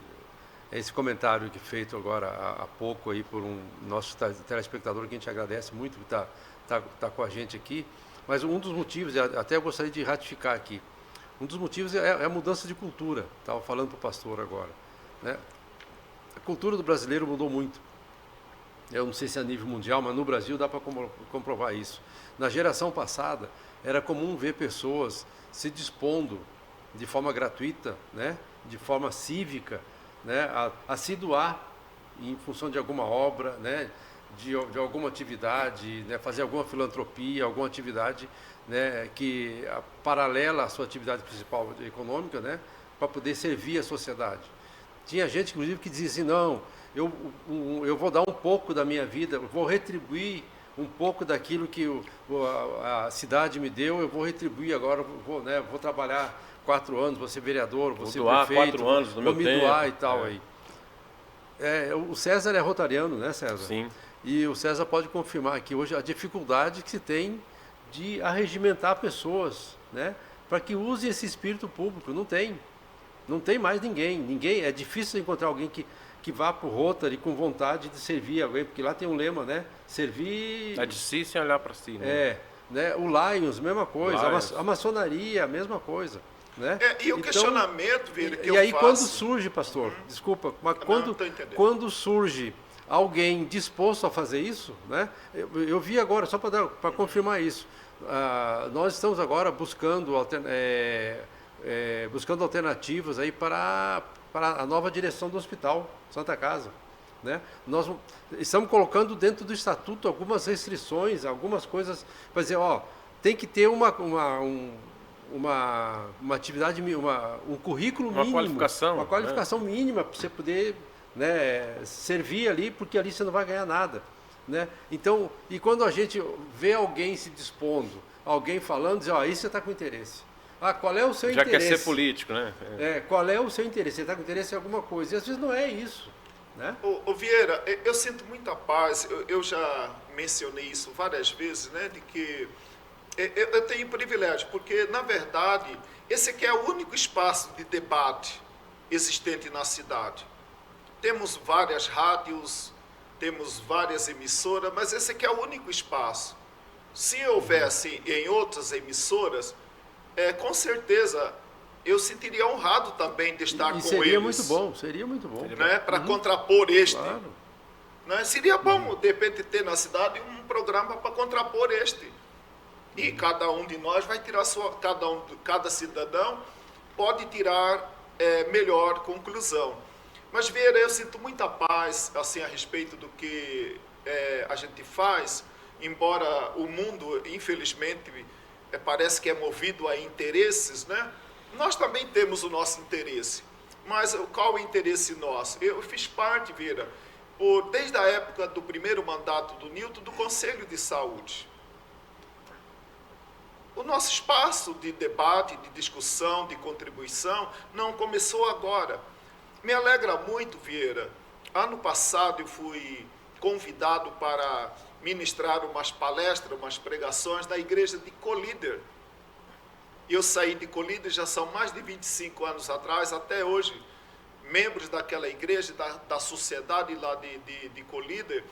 comentário que feito agora há pouco aí por um nosso telespectador, que a gente agradece muito que tá com a gente aqui. Mas um dos motivos, até eu gostaria de ratificar aqui, um dos motivos é a mudança de cultura. Estava falando para o pastor agora, né? A cultura do brasileiro mudou muito. Eu não sei se é a nível mundial, mas no Brasil dá para comprovar isso. Na geração passada, era comum ver pessoas se dispondo de forma gratuita, né, de forma cívica, né, a se doar em função de alguma obra, né, de alguma atividade, né, fazer alguma filantropia, alguma atividade, né, que paralela à sua atividade principal econômica, né, para poder servir a sociedade. Tinha gente, inclusive, que dizia assim: não, eu vou dar um pouco da minha vida, vou retribuir um pouco daquilo que a cidade me deu, eu vou retribuir agora, vou trabalhar 4 anos, vou ser vereador, vou ser prefeito, 4 anos do meu tempo, vou me doar e tal aí. O César é rotariano, né, César? Sim. E o César pode confirmar aqui hoje a dificuldade que se tem de arregimentar pessoas, né, para que use esse espírito público. Não tem mais ninguém. É difícil encontrar alguém que vá para o Rotary com vontade de servir alguém, porque lá tem um lema, né? Servir... É difícil olhar para si, né? Né? O Lions, mesma coisa. Lions. A maçonaria, a mesma coisa. Né? E o então, questionamento, Vieira, que eu faço... E aí faço... quando surge, pastor, desculpa, mas quando surge alguém disposto a fazer isso, né? Eu vi agora, só para confirmar isso, nós estamos agora buscando alternativas aí para a nova direção do Hospital Santa Casa, né? Nós estamos colocando dentro do estatuto algumas restrições, algumas coisas para dizer, tem que ter uma atividade, um currículo mínimo, uma qualificação mínima para você poder, né, servir ali, porque ali você não vai ganhar nada, né? Então, e quando a gente vê alguém se dispondo, alguém falando, diz, isso você está com interesse. Qual é o seu interesse? Já quer ser político, né? Qual é o seu interesse? Você está com interesse em alguma coisa. E às vezes não é isso, né? Ô Vieira, eu sinto muita paz. Eu já mencionei isso várias vezes, né? De que eu tenho privilégio, porque, na verdade, esse aqui é o único espaço de debate existente na cidade. Temos várias rádios, temos várias emissoras, mas esse aqui é o único espaço. Se houvesse em outras emissoras... com certeza, eu sentiria honrado também de estar com eles. Seria muito bom. Né, para contrapor este. Claro. Né, seria bom, de repente, ter na cidade um programa para contrapor este. E cada um de nós vai tirar cada cidadão pode tirar melhor conclusão. Mas, Vieira, eu sinto muita paz assim, a respeito do que a gente faz, embora o mundo, infelizmente, parece que é movido a interesses, né? Nós também temos o nosso interesse. Mas qual o interesse nosso? Eu fiz parte, Vieira, desde a época do primeiro mandato do Newton, do Conselho de Saúde. O nosso espaço de debate, de discussão, de contribuição, não começou agora. Me alegra muito, Vieira. Ano passado eu fui convidado para ministrar umas palestras, umas pregações na igreja de Colíder. Eu saí de Colíder já são mais de 25 anos atrás, até hoje, membros daquela igreja, da sociedade lá de Colíder,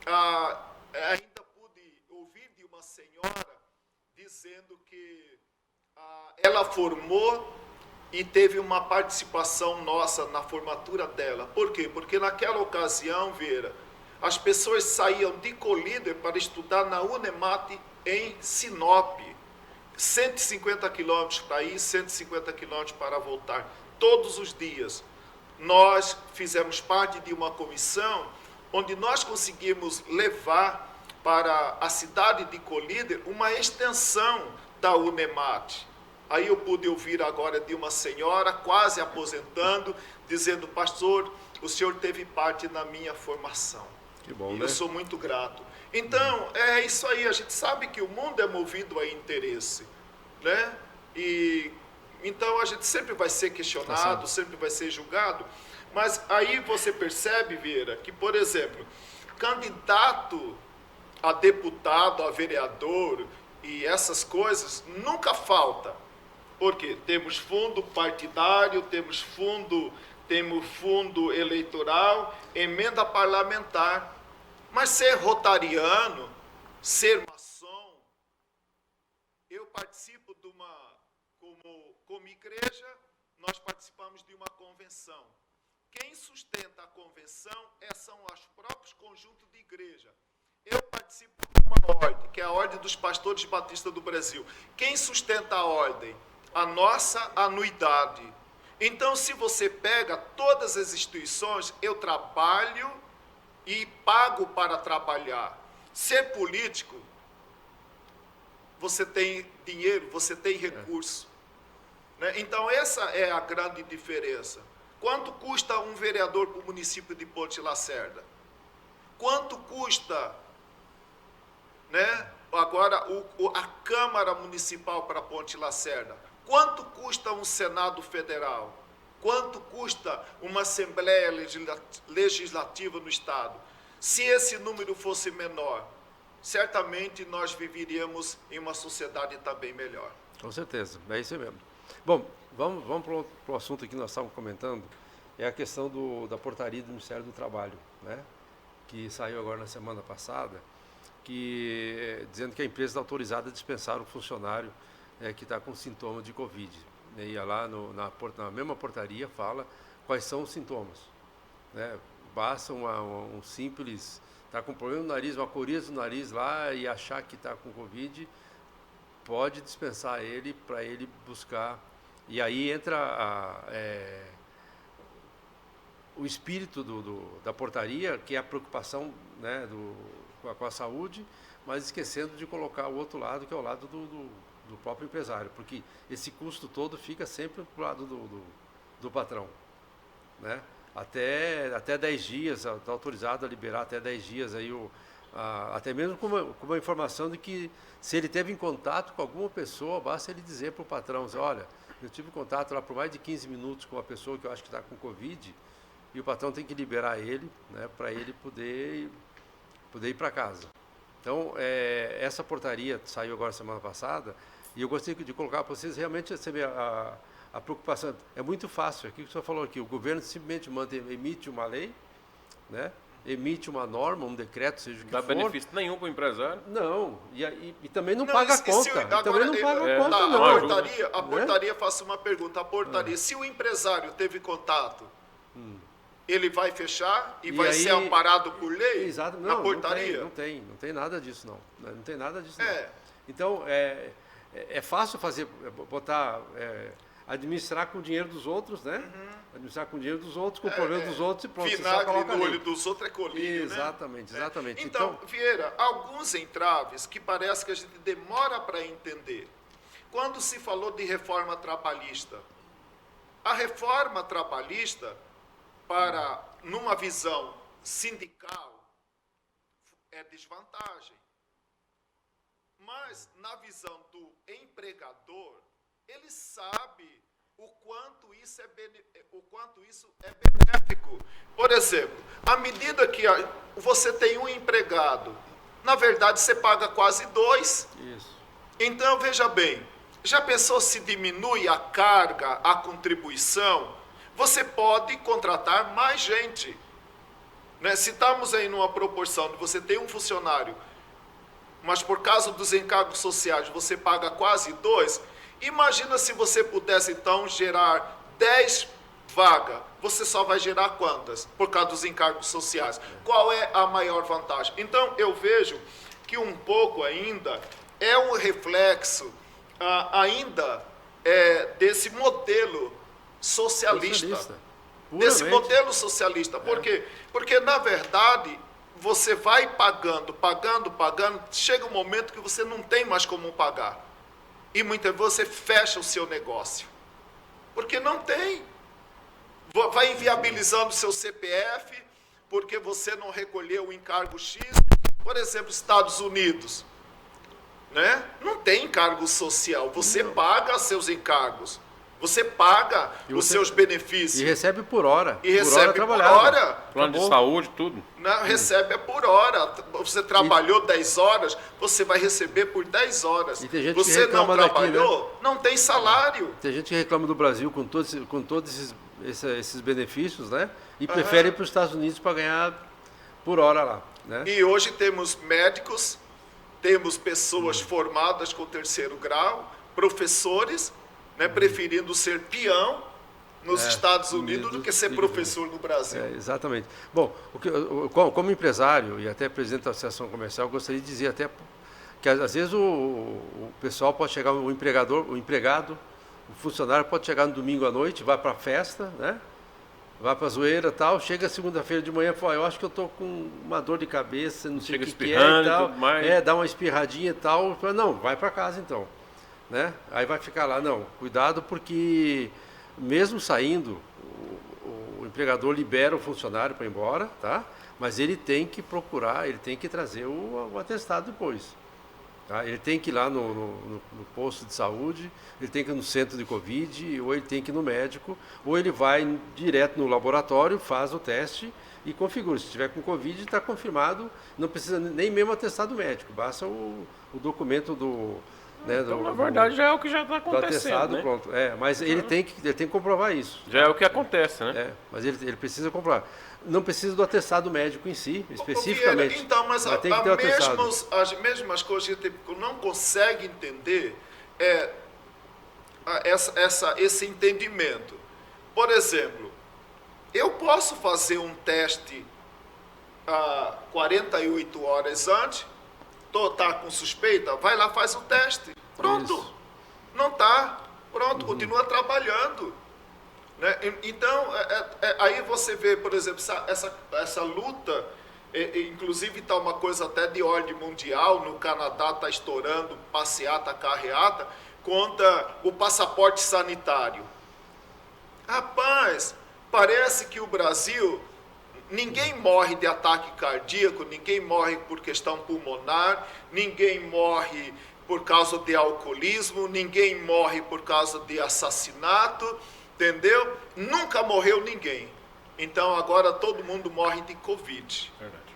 ainda pude ouvir de uma senhora dizendo que ela formou e teve uma participação nossa na formatura dela. Por quê? Porque naquela ocasião, Vieira, as pessoas saíam de Colíder para estudar na Unemat em Sinop. 150 quilômetros para ir, 150 quilômetros para voltar, todos os dias. Nós fizemos parte de uma comissão onde nós conseguimos levar para a cidade de Colíder uma extensão da Unemat. Aí eu pude ouvir agora de uma senhora, quase aposentando, dizendo: pastor, o senhor teve parte na minha formação. Que bom, e né? Eu sou muito grato. Então, é isso aí, a gente sabe que o mundo é movido a interesse, né? E então a gente sempre vai ser questionado, sempre vai ser julgado, mas aí você percebe, Vieira, que, por exemplo, candidato a deputado, a vereador e essas coisas nunca falta. Porque temos fundo partidário, temos fundo eleitoral, emenda parlamentar. Mas ser rotariano, ser maçom, eu participo de como igreja, nós participamos de uma convenção. Quem sustenta a convenção são os próprios conjuntos de igreja. Eu participo de uma ordem, que é a Ordem dos Pastores Batistas do Brasil. Quem sustenta a ordem? A nossa anuidade. Então, se você pega todas as instituições, eu trabalho e pago para trabalhar. Ser político, você tem dinheiro, você tem recurso. Né? Então, essa é a grande diferença. Quanto custa um vereador para o município de Ponte Lacerda? Quanto custa, né, agora a Câmara Municipal para Ponte Lacerda? Quanto custa um Senado Federal? Quanto custa uma Assembleia Legislativa no Estado? Se esse número fosse menor, certamente nós viveríamos em uma sociedade também melhor. Com certeza, é isso mesmo. Bom, vamos para o assunto que nós estávamos comentando, é a questão da portaria do Ministério do Trabalho, né? Que saiu agora na semana passada, dizendo que a empresa está autorizada a dispensar o funcionário que está com sintomas de Covid. E lá na mesma portaria fala quais são os sintomas. Né? Basta um simples, está com problema no nariz, uma coriza no nariz lá e achar que está com Covid, pode dispensar ele para ele buscar. E aí entra o espírito da portaria, que é a preocupação, né, com a saúde, mas esquecendo de colocar o outro lado, que é o lado do próprio empresário, porque esse custo todo fica sempre para o lado do patrão, né? Até 10 dias, está autorizado a liberar até 10 dias, aí até mesmo com uma informação de que se ele teve em contato com alguma pessoa, basta ele dizer para o patrão, olha, eu tive contato lá por mais de 15 minutos com uma pessoa que eu acho que está com Covid, e o patrão tem que liberar ele, né, para ele poder ir para casa. Então, essa portaria saiu agora semana passada, e eu gostaria de colocar para vocês realmente a preocupação. É muito fácil, aqui que o senhor falou aqui, o governo simplesmente emite uma lei, né, emite uma norma, um decreto, seja o que for. Não dá benefício nenhum para o empresário? Não, e também não paga a conta. A portaria, faço uma pergunta, a portaria, se o empresário teve contato, ele vai fechar e vai ser amparado por lei? Exato. Na portaria? Não tem nada disso, não. Não tem nada disso, não. Então, é fácil botar administrar com o dinheiro dos outros, né? Administrar com o dinheiro dos outros, com o problema dos outros e pronto. Vinagre no olho dos outros é colírio, exatamente, né? Exatamente. Então, Vieira, alguns entraves que parece que a gente demora para entender. Quando se falou de reforma trabalhista, a reforma trabalhista, numa visão sindical, é desvantagem. Mas, na visão do empregador, ele sabe o quanto isso é benéfico. Por exemplo, à medida que você tem um empregado, na verdade você paga quase 2. Isso. Então, veja bem, já pensou se diminui a carga, a contribuição? Você pode contratar mais gente. Né? Se estamos aí numa proporção de você ter um funcionário, mas por causa dos encargos sociais você paga quase 2, imagina se você pudesse então gerar 10 vagas, você só vai gerar quantas? Por causa dos encargos sociais. Qual é a maior vantagem? Então eu vejo que um pouco ainda é um reflexo desse modelo socialista. Desse modelo socialista. Por quê? Porque, na verdade, você vai pagando, chega um momento que você não tem mais como pagar. E muitas vezes você fecha o seu negócio. Porque não tem. Vai inviabilizando o seu CPF, porque você não recolheu o encargo X. Por exemplo, Estados Unidos. Né? Não tem encargo social, você paga seus encargos, você paga os seus benefícios. E recebe por hora. E recebe por hora. Plano de saúde, tudo. Não, recebe por hora. Você trabalhou 10 horas, você vai receber por 10 horas. E tem gente você que reclama não trabalhou, daqui, né? Não tem salário. Tem gente que reclama do Brasil com todos esses benefícios, né? E prefere ir para os Estados Unidos para ganhar por hora lá. Né? E hoje temos médicos, temos pessoas formadas com 3º grau, professores, né, preferindo ser peão nos Estados Unidos do que ser professor no Brasil. Exatamente. Bom, como empresário e até presidente da Associação Comercial, eu gostaria de dizer até que às vezes o pessoal pode chegar, o empregado, o funcionário pode chegar no domingo à noite, vai para a festa, né? Vai para a zoeira e tal, chega segunda-feira de manhã e fala, eu acho que eu estou com uma dor de cabeça, não sei o que é e tal. Dá uma espirradinha e tal. Fala, não, vai para casa então. Né? Aí vai ficar lá, não, cuidado porque mesmo saindo, o empregador libera o funcionário para ir embora, tá? Mas ele tem que procurar, ele tem que trazer o atestado depois. Tá? Ele tem que ir lá no posto de saúde, ele tem que ir no centro de Covid, ou ele tem que ir no médico, ou ele vai direto no laboratório, faz o teste e configura. Se estiver com Covid, está confirmado, não precisa nem mesmo atestado médico, basta o documento do... Né, então, na verdade, já é o que já está acontecendo, atestado, né? Pronto. Mas ele tem que comprovar isso. Já é o que acontece, né? Mas ele precisa comprovar. Não precisa do atestado médico em si, especificamente. Vieira, então, mas tem que ter o atestado. as mesmas coisas que a gente não consegue entender esse entendimento. Por exemplo, eu posso fazer um teste 48 horas antes, tá com suspeita, vai lá, faz o teste. Pronto. Isso. Não tá. Pronto, continua trabalhando. Né? Então, aí você vê, por exemplo, essa luta, inclusive está uma coisa até de ordem mundial, no Canadá está estourando passeata, carreata, contra o passaporte sanitário. Rapaz, parece que o Brasil, ninguém morre de ataque cardíaco, ninguém morre por questão pulmonar, ninguém morre por causa de alcoolismo, ninguém morre por causa de assassinato, entendeu? Nunca morreu ninguém. Então agora todo mundo morre de Covid. Verdade.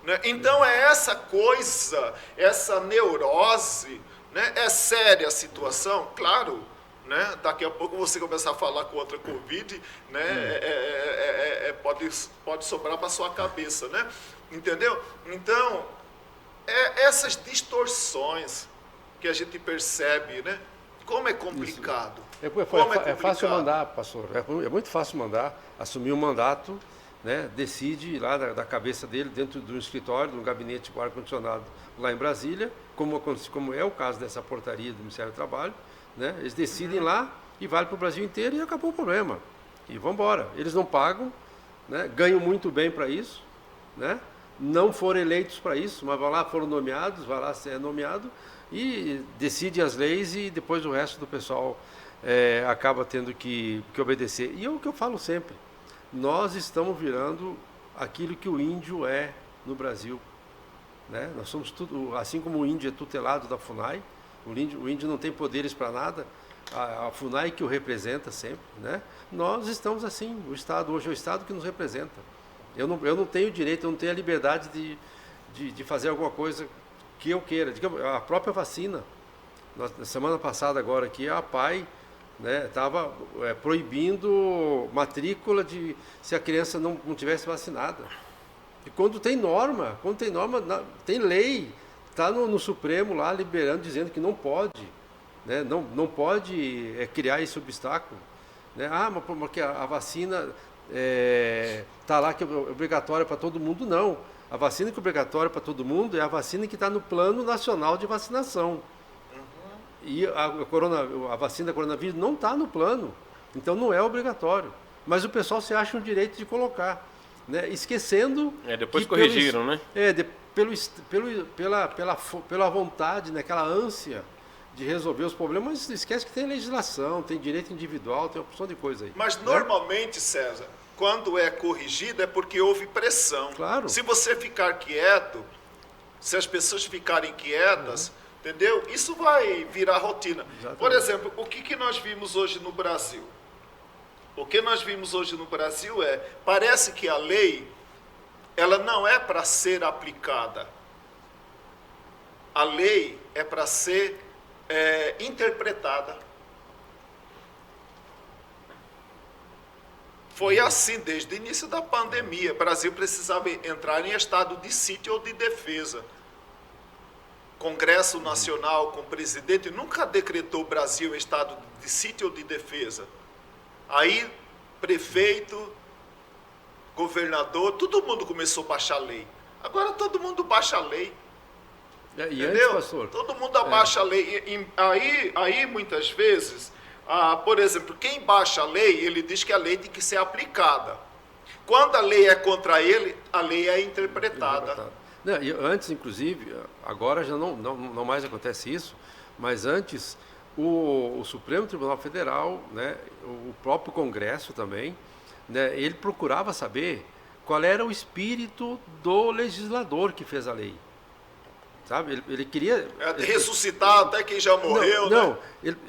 Né? Então é essa coisa, essa neurose, né? É séria a situação, claro. Né? Daqui a pouco você começar a falar contra a Covid, né? Pode sobrar para sua cabeça, né? Entendeu? Então, essas distorções que a gente percebe, né? Como é complicado. É fácil mandar, pastor. É muito fácil mandar, assumir um mandato, né? Decide lá da cabeça dele, dentro do escritório, do gabinete com ar-condicionado lá em Brasília, como é o caso dessa portaria do Ministério do Trabalho. Né? Eles decidem lá, e vale para o Brasil inteiro e acabou o problema. E vamos embora. Eles não pagam, né? Ganham muito bem para isso, né? Não foram eleitos para isso, mas vai lá, foram nomeados, vai lá ser nomeado e decide as leis e depois o resto do pessoal acaba tendo que obedecer. E é o que eu falo sempre, nós estamos virando aquilo que o índio é no Brasil. Né? Nós somos tudo, assim como o índio é tutelado da FUNAI, o índio não tem poderes para nada, a FUNAI que o representa sempre, né? Nós estamos assim, o Estado hoje é o Estado que nos representa. Eu não tenho direito, eu não tenho a liberdade de fazer alguma coisa que eu queira. Digamos, a própria vacina, na semana passada agora aqui, a APAI estava proibindo matrícula se a criança não tivesse vacinada. E quando tem norma, tem lei, está no Supremo lá liberando, dizendo que não pode, né? Não pode criar esse obstáculo. Né? Mas porque a vacina está lá que é obrigatória para todo mundo, não. A vacina que é obrigatória para todo mundo é a vacina que está no Plano Nacional de Vacinação. E a vacina da coronavírus não está no plano, então não é obrigatório. Mas o pessoal se acha um direito de colocar, né? Esquecendo. Depois corrigiram, né? Pela vontade, né? Aquela ânsia de resolver os problemas, mas esquece que tem legislação, tem direito individual, tem uma opção de coisa aí. Mas normalmente, César, quando é corrigido é porque houve pressão. Claro. Se você ficar quieto, se as pessoas ficarem quietas, entendeu? Isso vai virar rotina. Exatamente. Por exemplo, o que nós vimos hoje no Brasil? O que nós vimos hoje no Brasil parece que a lei, ela não é para ser aplicada. A lei é para ser interpretada. Foi assim desde o início da pandemia. O Brasil precisava entrar em estado de sítio ou de defesa. Congresso Nacional com o presidente nunca decretou o Brasil em estado de sítio ou de defesa. Aí, prefeito, governador, todo mundo começou a baixar a lei. Agora todo mundo baixa a lei. E entendeu? antes, pastor? Todo mundo abaixa a lei. Aí, muitas vezes, por exemplo, quem baixa a lei, ele diz que a lei tem que ser aplicada. Quando a lei é contra ele, a lei é interpretada. Não, e antes, inclusive, agora já não mais acontece isso, mas antes o Supremo Tribunal Federal, né, o próprio Congresso também, né, ele procurava saber qual era o espírito do legislador que fez a lei. Sabe? Ele queria... ressuscitar até quem já morreu, não, né?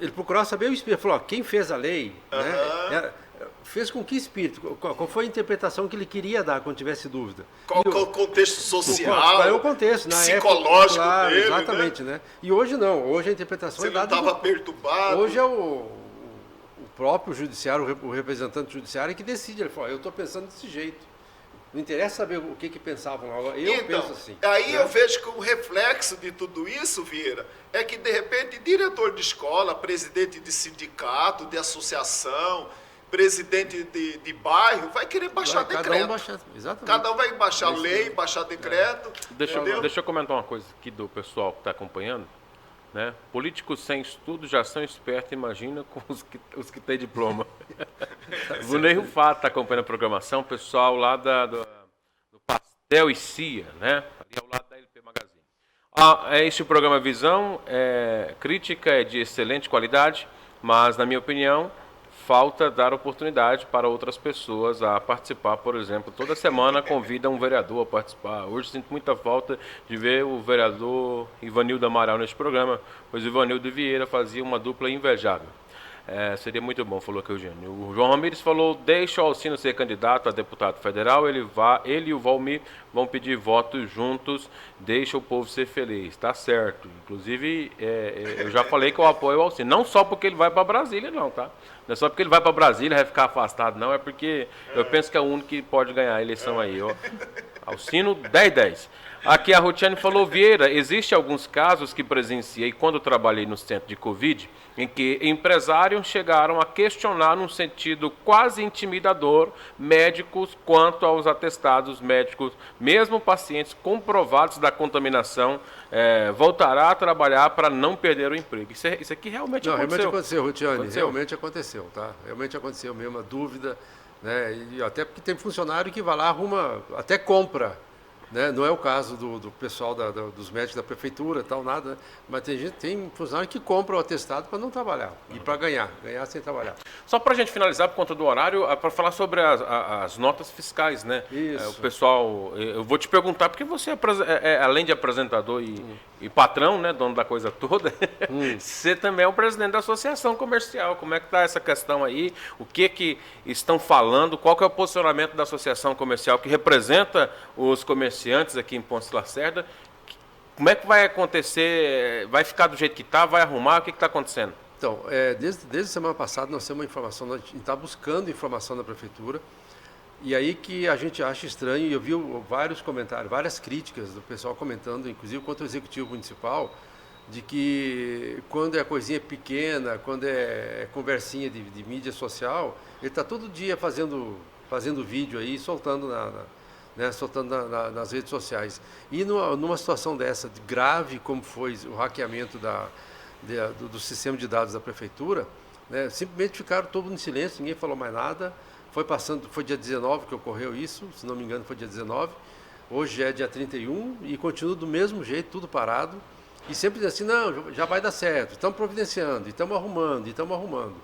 Ele procurava saber o espírito. Ele falou, quem fez a lei, né, fez com que espírito? Qual foi a interpretação que ele queria dar quando tivesse dúvida? Qual o contexto social, qual é o contexto, psicológico época, claro, dele, exatamente, né? E hoje não, hoje a interpretação é dada... Você não estava perturbado? Hoje é o próprio judiciário, o representante judiciário que decide. Ele fala, eu estou pensando desse jeito. Não interessa saber o que pensavam lá, eu penso assim. Aí eu vejo que o reflexo de tudo isso, Vieira, é que de repente diretor de escola, presidente de sindicato, de associação, presidente de bairro, vai querer baixar decreto. Cada um vai baixar lei, baixar decreto. Deixa eu comentar uma coisa aqui do pessoal que está acompanhando. Né? Políticos sem estudo já são espertos, imagina com os que têm diploma. O Ney Rufato está acompanhando a programação, o pessoal lá do Pastel e Cia, né? Ali ao lado da LP Magazine. Este programa Visão, crítica é de excelente qualidade, mas, na minha opinião, falta dar oportunidade para outras pessoas a participar. Por exemplo, toda semana convida um vereador a participar. Hoje sinto muita falta de ver o vereador Ivanildo Amaral neste programa, pois o Ivanildo Vieira fazia uma dupla invejável. Seria muito bom, falou aqui o Eugênio. O João Ramires falou, deixa o Alcino ser candidato a deputado federal, ele e o Valmir vão pedir votos juntos, deixa o povo ser feliz. Tá certo. Inclusive, eu já falei que eu apoio o Alcino. Não só porque ele vai para Brasília, não, tá? Não é só porque ele vai para Brasília, vai ficar afastado, não. É porque eu penso que é o único que pode ganhar a eleição aí, ó. Alcino 10-10. Aqui a Rutiane falou, Vieira, existe alguns casos que presenciei quando trabalhei no centro de Covid, em que empresários chegaram a questionar num sentido quase intimidador médicos quanto aos atestados médicos, mesmo pacientes comprovados da contaminação, voltará a trabalhar para não perder o emprego. Isso aqui realmente aconteceu. Realmente aconteceu, Rutiane, realmente aconteceu, tá? Realmente aconteceu mesmo, a dúvida, né? E até porque tem funcionário que vai lá, arruma, até compra. Né? Não é o caso do pessoal dos médicos da prefeitura, tal, nada, mas tem funcionário que compra o atestado para não trabalhar e para ganhar sem trabalhar. Só para a gente finalizar, por conta do horário, para falar sobre as notas fiscais, né? Isso. O pessoal, eu vou te perguntar, porque você além de apresentador e patrão, né, dono da coisa toda, você também é o presidente da associação comercial. Como é que está essa questão aí? O que estão falando? Qual que é o posicionamento da associação comercial que representa os comerciantes aqui em Pontes Lacerda? Como é que vai acontecer? Vai ficar do jeito que está? Vai arrumar? O que está acontecendo? Então, desde a semana passada nós temos uma informação, nós está buscando informação da prefeitura, e aí que a gente acha estranho, e eu vi vários comentários, várias críticas do pessoal comentando, inclusive contra o executivo municipal, de que quando é coisinha pequena, quando é conversinha de mídia social, ele está todo dia fazendo vídeo aí, soltando nas redes sociais. E numa situação dessa, grave como foi o hackeamento do sistema de dados da prefeitura, né, simplesmente ficaram todos em silêncio, ninguém falou mais nada. Foi dia 19 que ocorreu isso, se não me engano foi dia 19, hoje é dia 31 e continua do mesmo jeito, tudo parado. E sempre diz assim, não, já vai dar certo, estamos providenciando, estamos arrumando.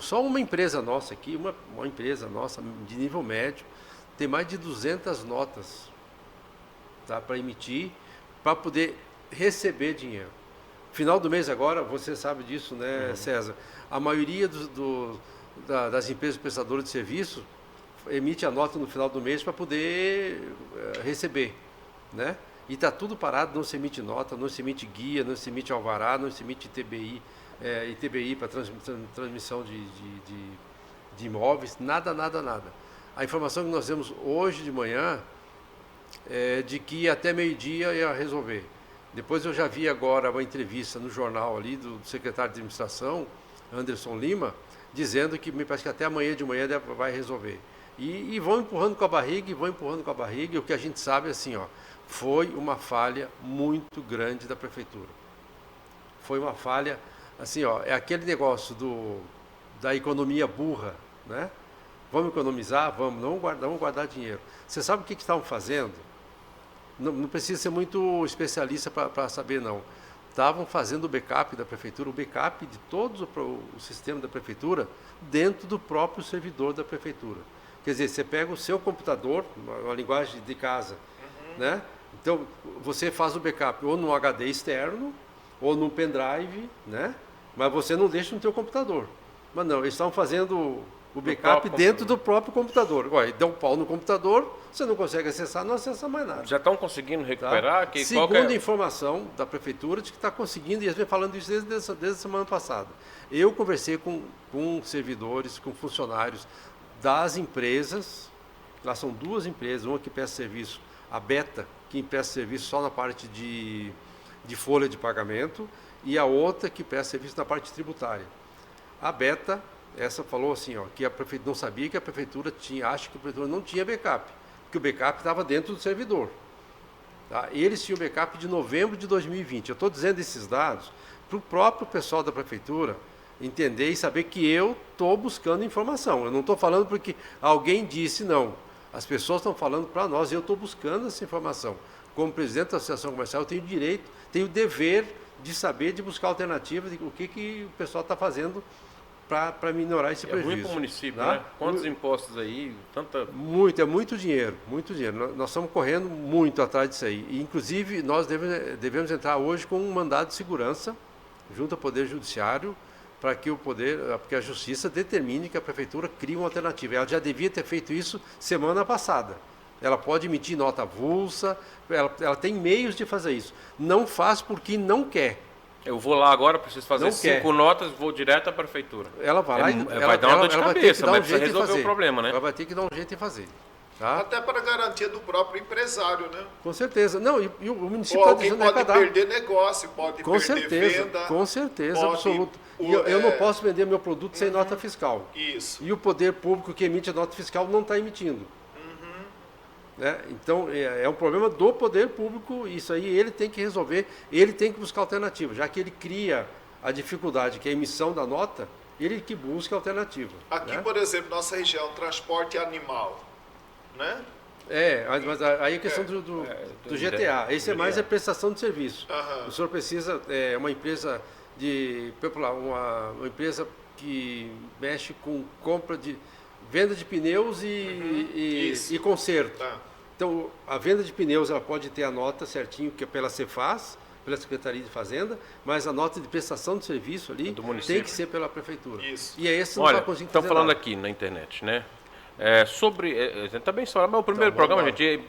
Só uma empresa nossa aqui, uma empresa nossa de nível médio, tem mais de 200 notas, tá, para emitir, para poder receber dinheiro. Final do mês agora, você sabe disso, né, César? A maioria das empresas prestadoras de serviço emite a nota no final do mês para poder receber, né? E está tudo parado, não se emite nota, não se emite guia, não se emite alvará, não se emite ITBI para transmissão de imóveis, nada. A informação que nós temos hoje de manhã é de que até meio-dia ia resolver. Depois eu já vi agora uma entrevista no jornal ali do secretário de administração, Anderson Lima, dizendo que me parece que até amanhã de manhã vai resolver. E vão empurrando com a barriga, e o que a gente sabe é assim, foi uma falha muito grande da prefeitura. Foi uma falha, assim, é aquele negócio da economia burra, né? Vamos economizar? Vamos, não vamos guardar dinheiro. Você sabe o que estavam fazendo? Não precisa ser muito especialista para saber, não. Estavam fazendo o backup da prefeitura, o backup de todo o sistema da prefeitura dentro do próprio servidor da prefeitura. Quer dizer, você pega o seu computador, uma linguagem de casa, né? Então, você faz o backup ou no HD externo, ou no pendrive, né? Mas você não deixa no seu computador. Mas não, eles estavam fazendo o backup dentro do próprio computador. Olha, deu um pau no computador, você não consegue acessar, não acessa mais nada. Já estão conseguindo recuperar? Tá? Segundo a informação da prefeitura, de que está conseguindo, e eles vêm falando isso desde a semana passada. Eu conversei com servidores, com funcionários das empresas, lá são duas empresas, uma que presta serviço, a Beta, que presta serviço só na parte de folha de pagamento, e a outra que presta serviço na parte tributária. A Beta, essa falou assim, que a prefeitura não sabia que a prefeitura acha que a prefeitura não tinha backup, que o backup estava dentro do servidor. Tá? Eles tinham backup de novembro de 2020. Eu estou dizendo esses dados para o próprio pessoal da prefeitura entender e saber que eu estou buscando informação. Eu não estou falando porque alguém disse, não. As pessoas estão falando para nós e eu estou buscando essa informação. Como presidente da Associação Comercial, eu tenho direito, tenho o dever de saber, de buscar alternativas de o que o pessoal está fazendo para minorar esse prejuízo. É ruim para o município, tá? Né? Quantos impostos aí? É muito dinheiro, muito dinheiro. Nós estamos correndo muito atrás disso aí. E, inclusive, nós devemos entrar hoje com um mandado de segurança junto ao Poder Judiciário para que porque a Justiça determine que a Prefeitura crie uma alternativa. Ela já devia ter feito isso semana passada. Ela pode emitir nota avulsa, ela tem meios de fazer isso. Não faz porque não quer. Eu vou lá agora, preciso fazer 5 notas, vou direto à prefeitura. Ela vai lá vai dar uma dor de cabeça, mas precisa resolver o problema, né? Ela vai ter que dar um jeito em fazer. Tá? Até para garantia do próprio empresário, né? Com certeza. Não, e o município Ou está alguém dizendo pode arrecadar. perder negócio, pode Com perder certeza, venda. com certeza pode- absoluta. o- E eu não é, posso vender meu produto sem nota fiscal. Isso. E o poder público que emite a nota fiscal não está emitindo. Né? Então, é um problema do poder público, isso aí ele tem que resolver, ele tem que buscar alternativa, já que ele cria a dificuldade, que é a emissão da nota, ele que busca a alternativa. Aqui, né? por exemplo, nossa região, transporte animal, né? Mas aí é questão do GTA. Esse é mais a prestação de serviço. Aham. O senhor precisa, uma empresa uma empresa que mexe com compra de venda de pneus Isso. e conserto. Tá. Então, a venda de pneus ela pode ter a nota certinho que é pela Cefaz, pela Secretaria de Fazenda, mas a nota de prestação de serviço ali do município. tem que ser pela Prefeitura. Isso. E é esse não Olha, vai conseguir estão fazer falando nada. aqui na internet, né? Está bem só, mas o primeiro Então, programa, vamos gente,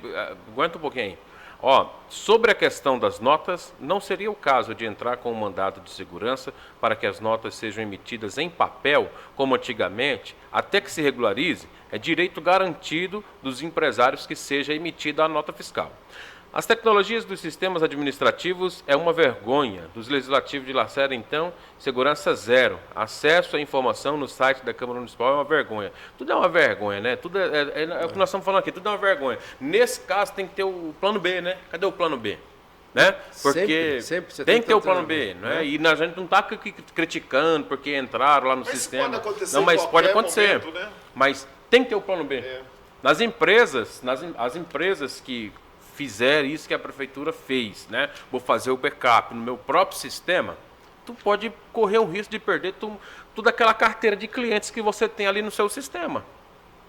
aguenta um pouquinho aí. Ó, sobre a questão das notas, não seria o caso de entrar com um mandado de segurança para que as notas sejam emitidas em papel, como antigamente, até que se regularize, é direito garantido dos empresários que seja emitida a nota fiscal. As tecnologias dos sistemas administrativos é uma vergonha. Dos legislativos de Lacerda, então, segurança zero. Acesso à informação no site da Câmara Municipal é uma vergonha. Tudo é uma vergonha, né? Tudo é o que nós estamos falando aqui, tudo é uma vergonha. Nesse caso tem que ter o plano B, né? Cadê o plano B? Né? Porque sempre você tem que ter o plano B, B, né? E a gente não está criticando porque entraram lá no Mas sistema. pode acontecer Não, mas em pode qualquer acontecer. momento, né? Mas tem que ter o plano B. É. Nas empresas, as empresas que fizeram isso que a prefeitura fez, né? Vou fazer o backup no meu próprio sistema, tu pode correr o risco de perder toda aquela carteira de clientes que você tem ali no seu sistema.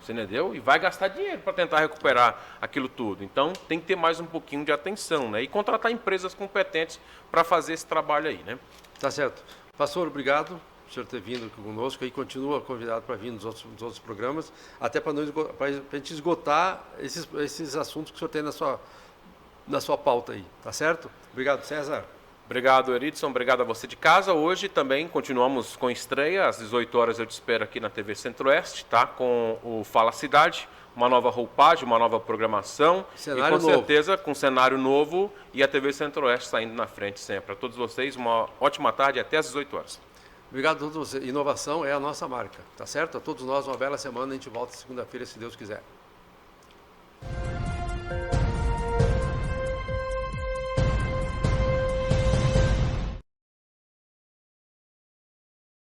Você entendeu? E vai gastar dinheiro para tentar recuperar aquilo tudo. Então, tem que ter mais um pouquinho de atenção, né? E contratar empresas competentes para fazer esse trabalho aí, né? Tá certo. Pastor, obrigado por senhor ter vindo aqui conosco e continua convidado para vir nos outros programas, até para a gente esgotar esses assuntos que o senhor tem na sua pauta aí, tá certo? Obrigado, César. Obrigado, Eridson. Obrigado a você de casa. Hoje também continuamos com estreia. Às 18 horas eu te espero aqui na TV Centro-Oeste, tá? Com o Fala Cidade, uma nova roupagem, uma nova programação. Cenário e com novo. certeza com cenário novo e a TV Centro-Oeste saindo na frente sempre. A todos vocês, uma ótima tarde até às 18 horas. Obrigado a todos vocês. Inovação é a nossa marca, tá certo? A todos nós, uma bela semana. A gente volta segunda-feira, se Deus quiser.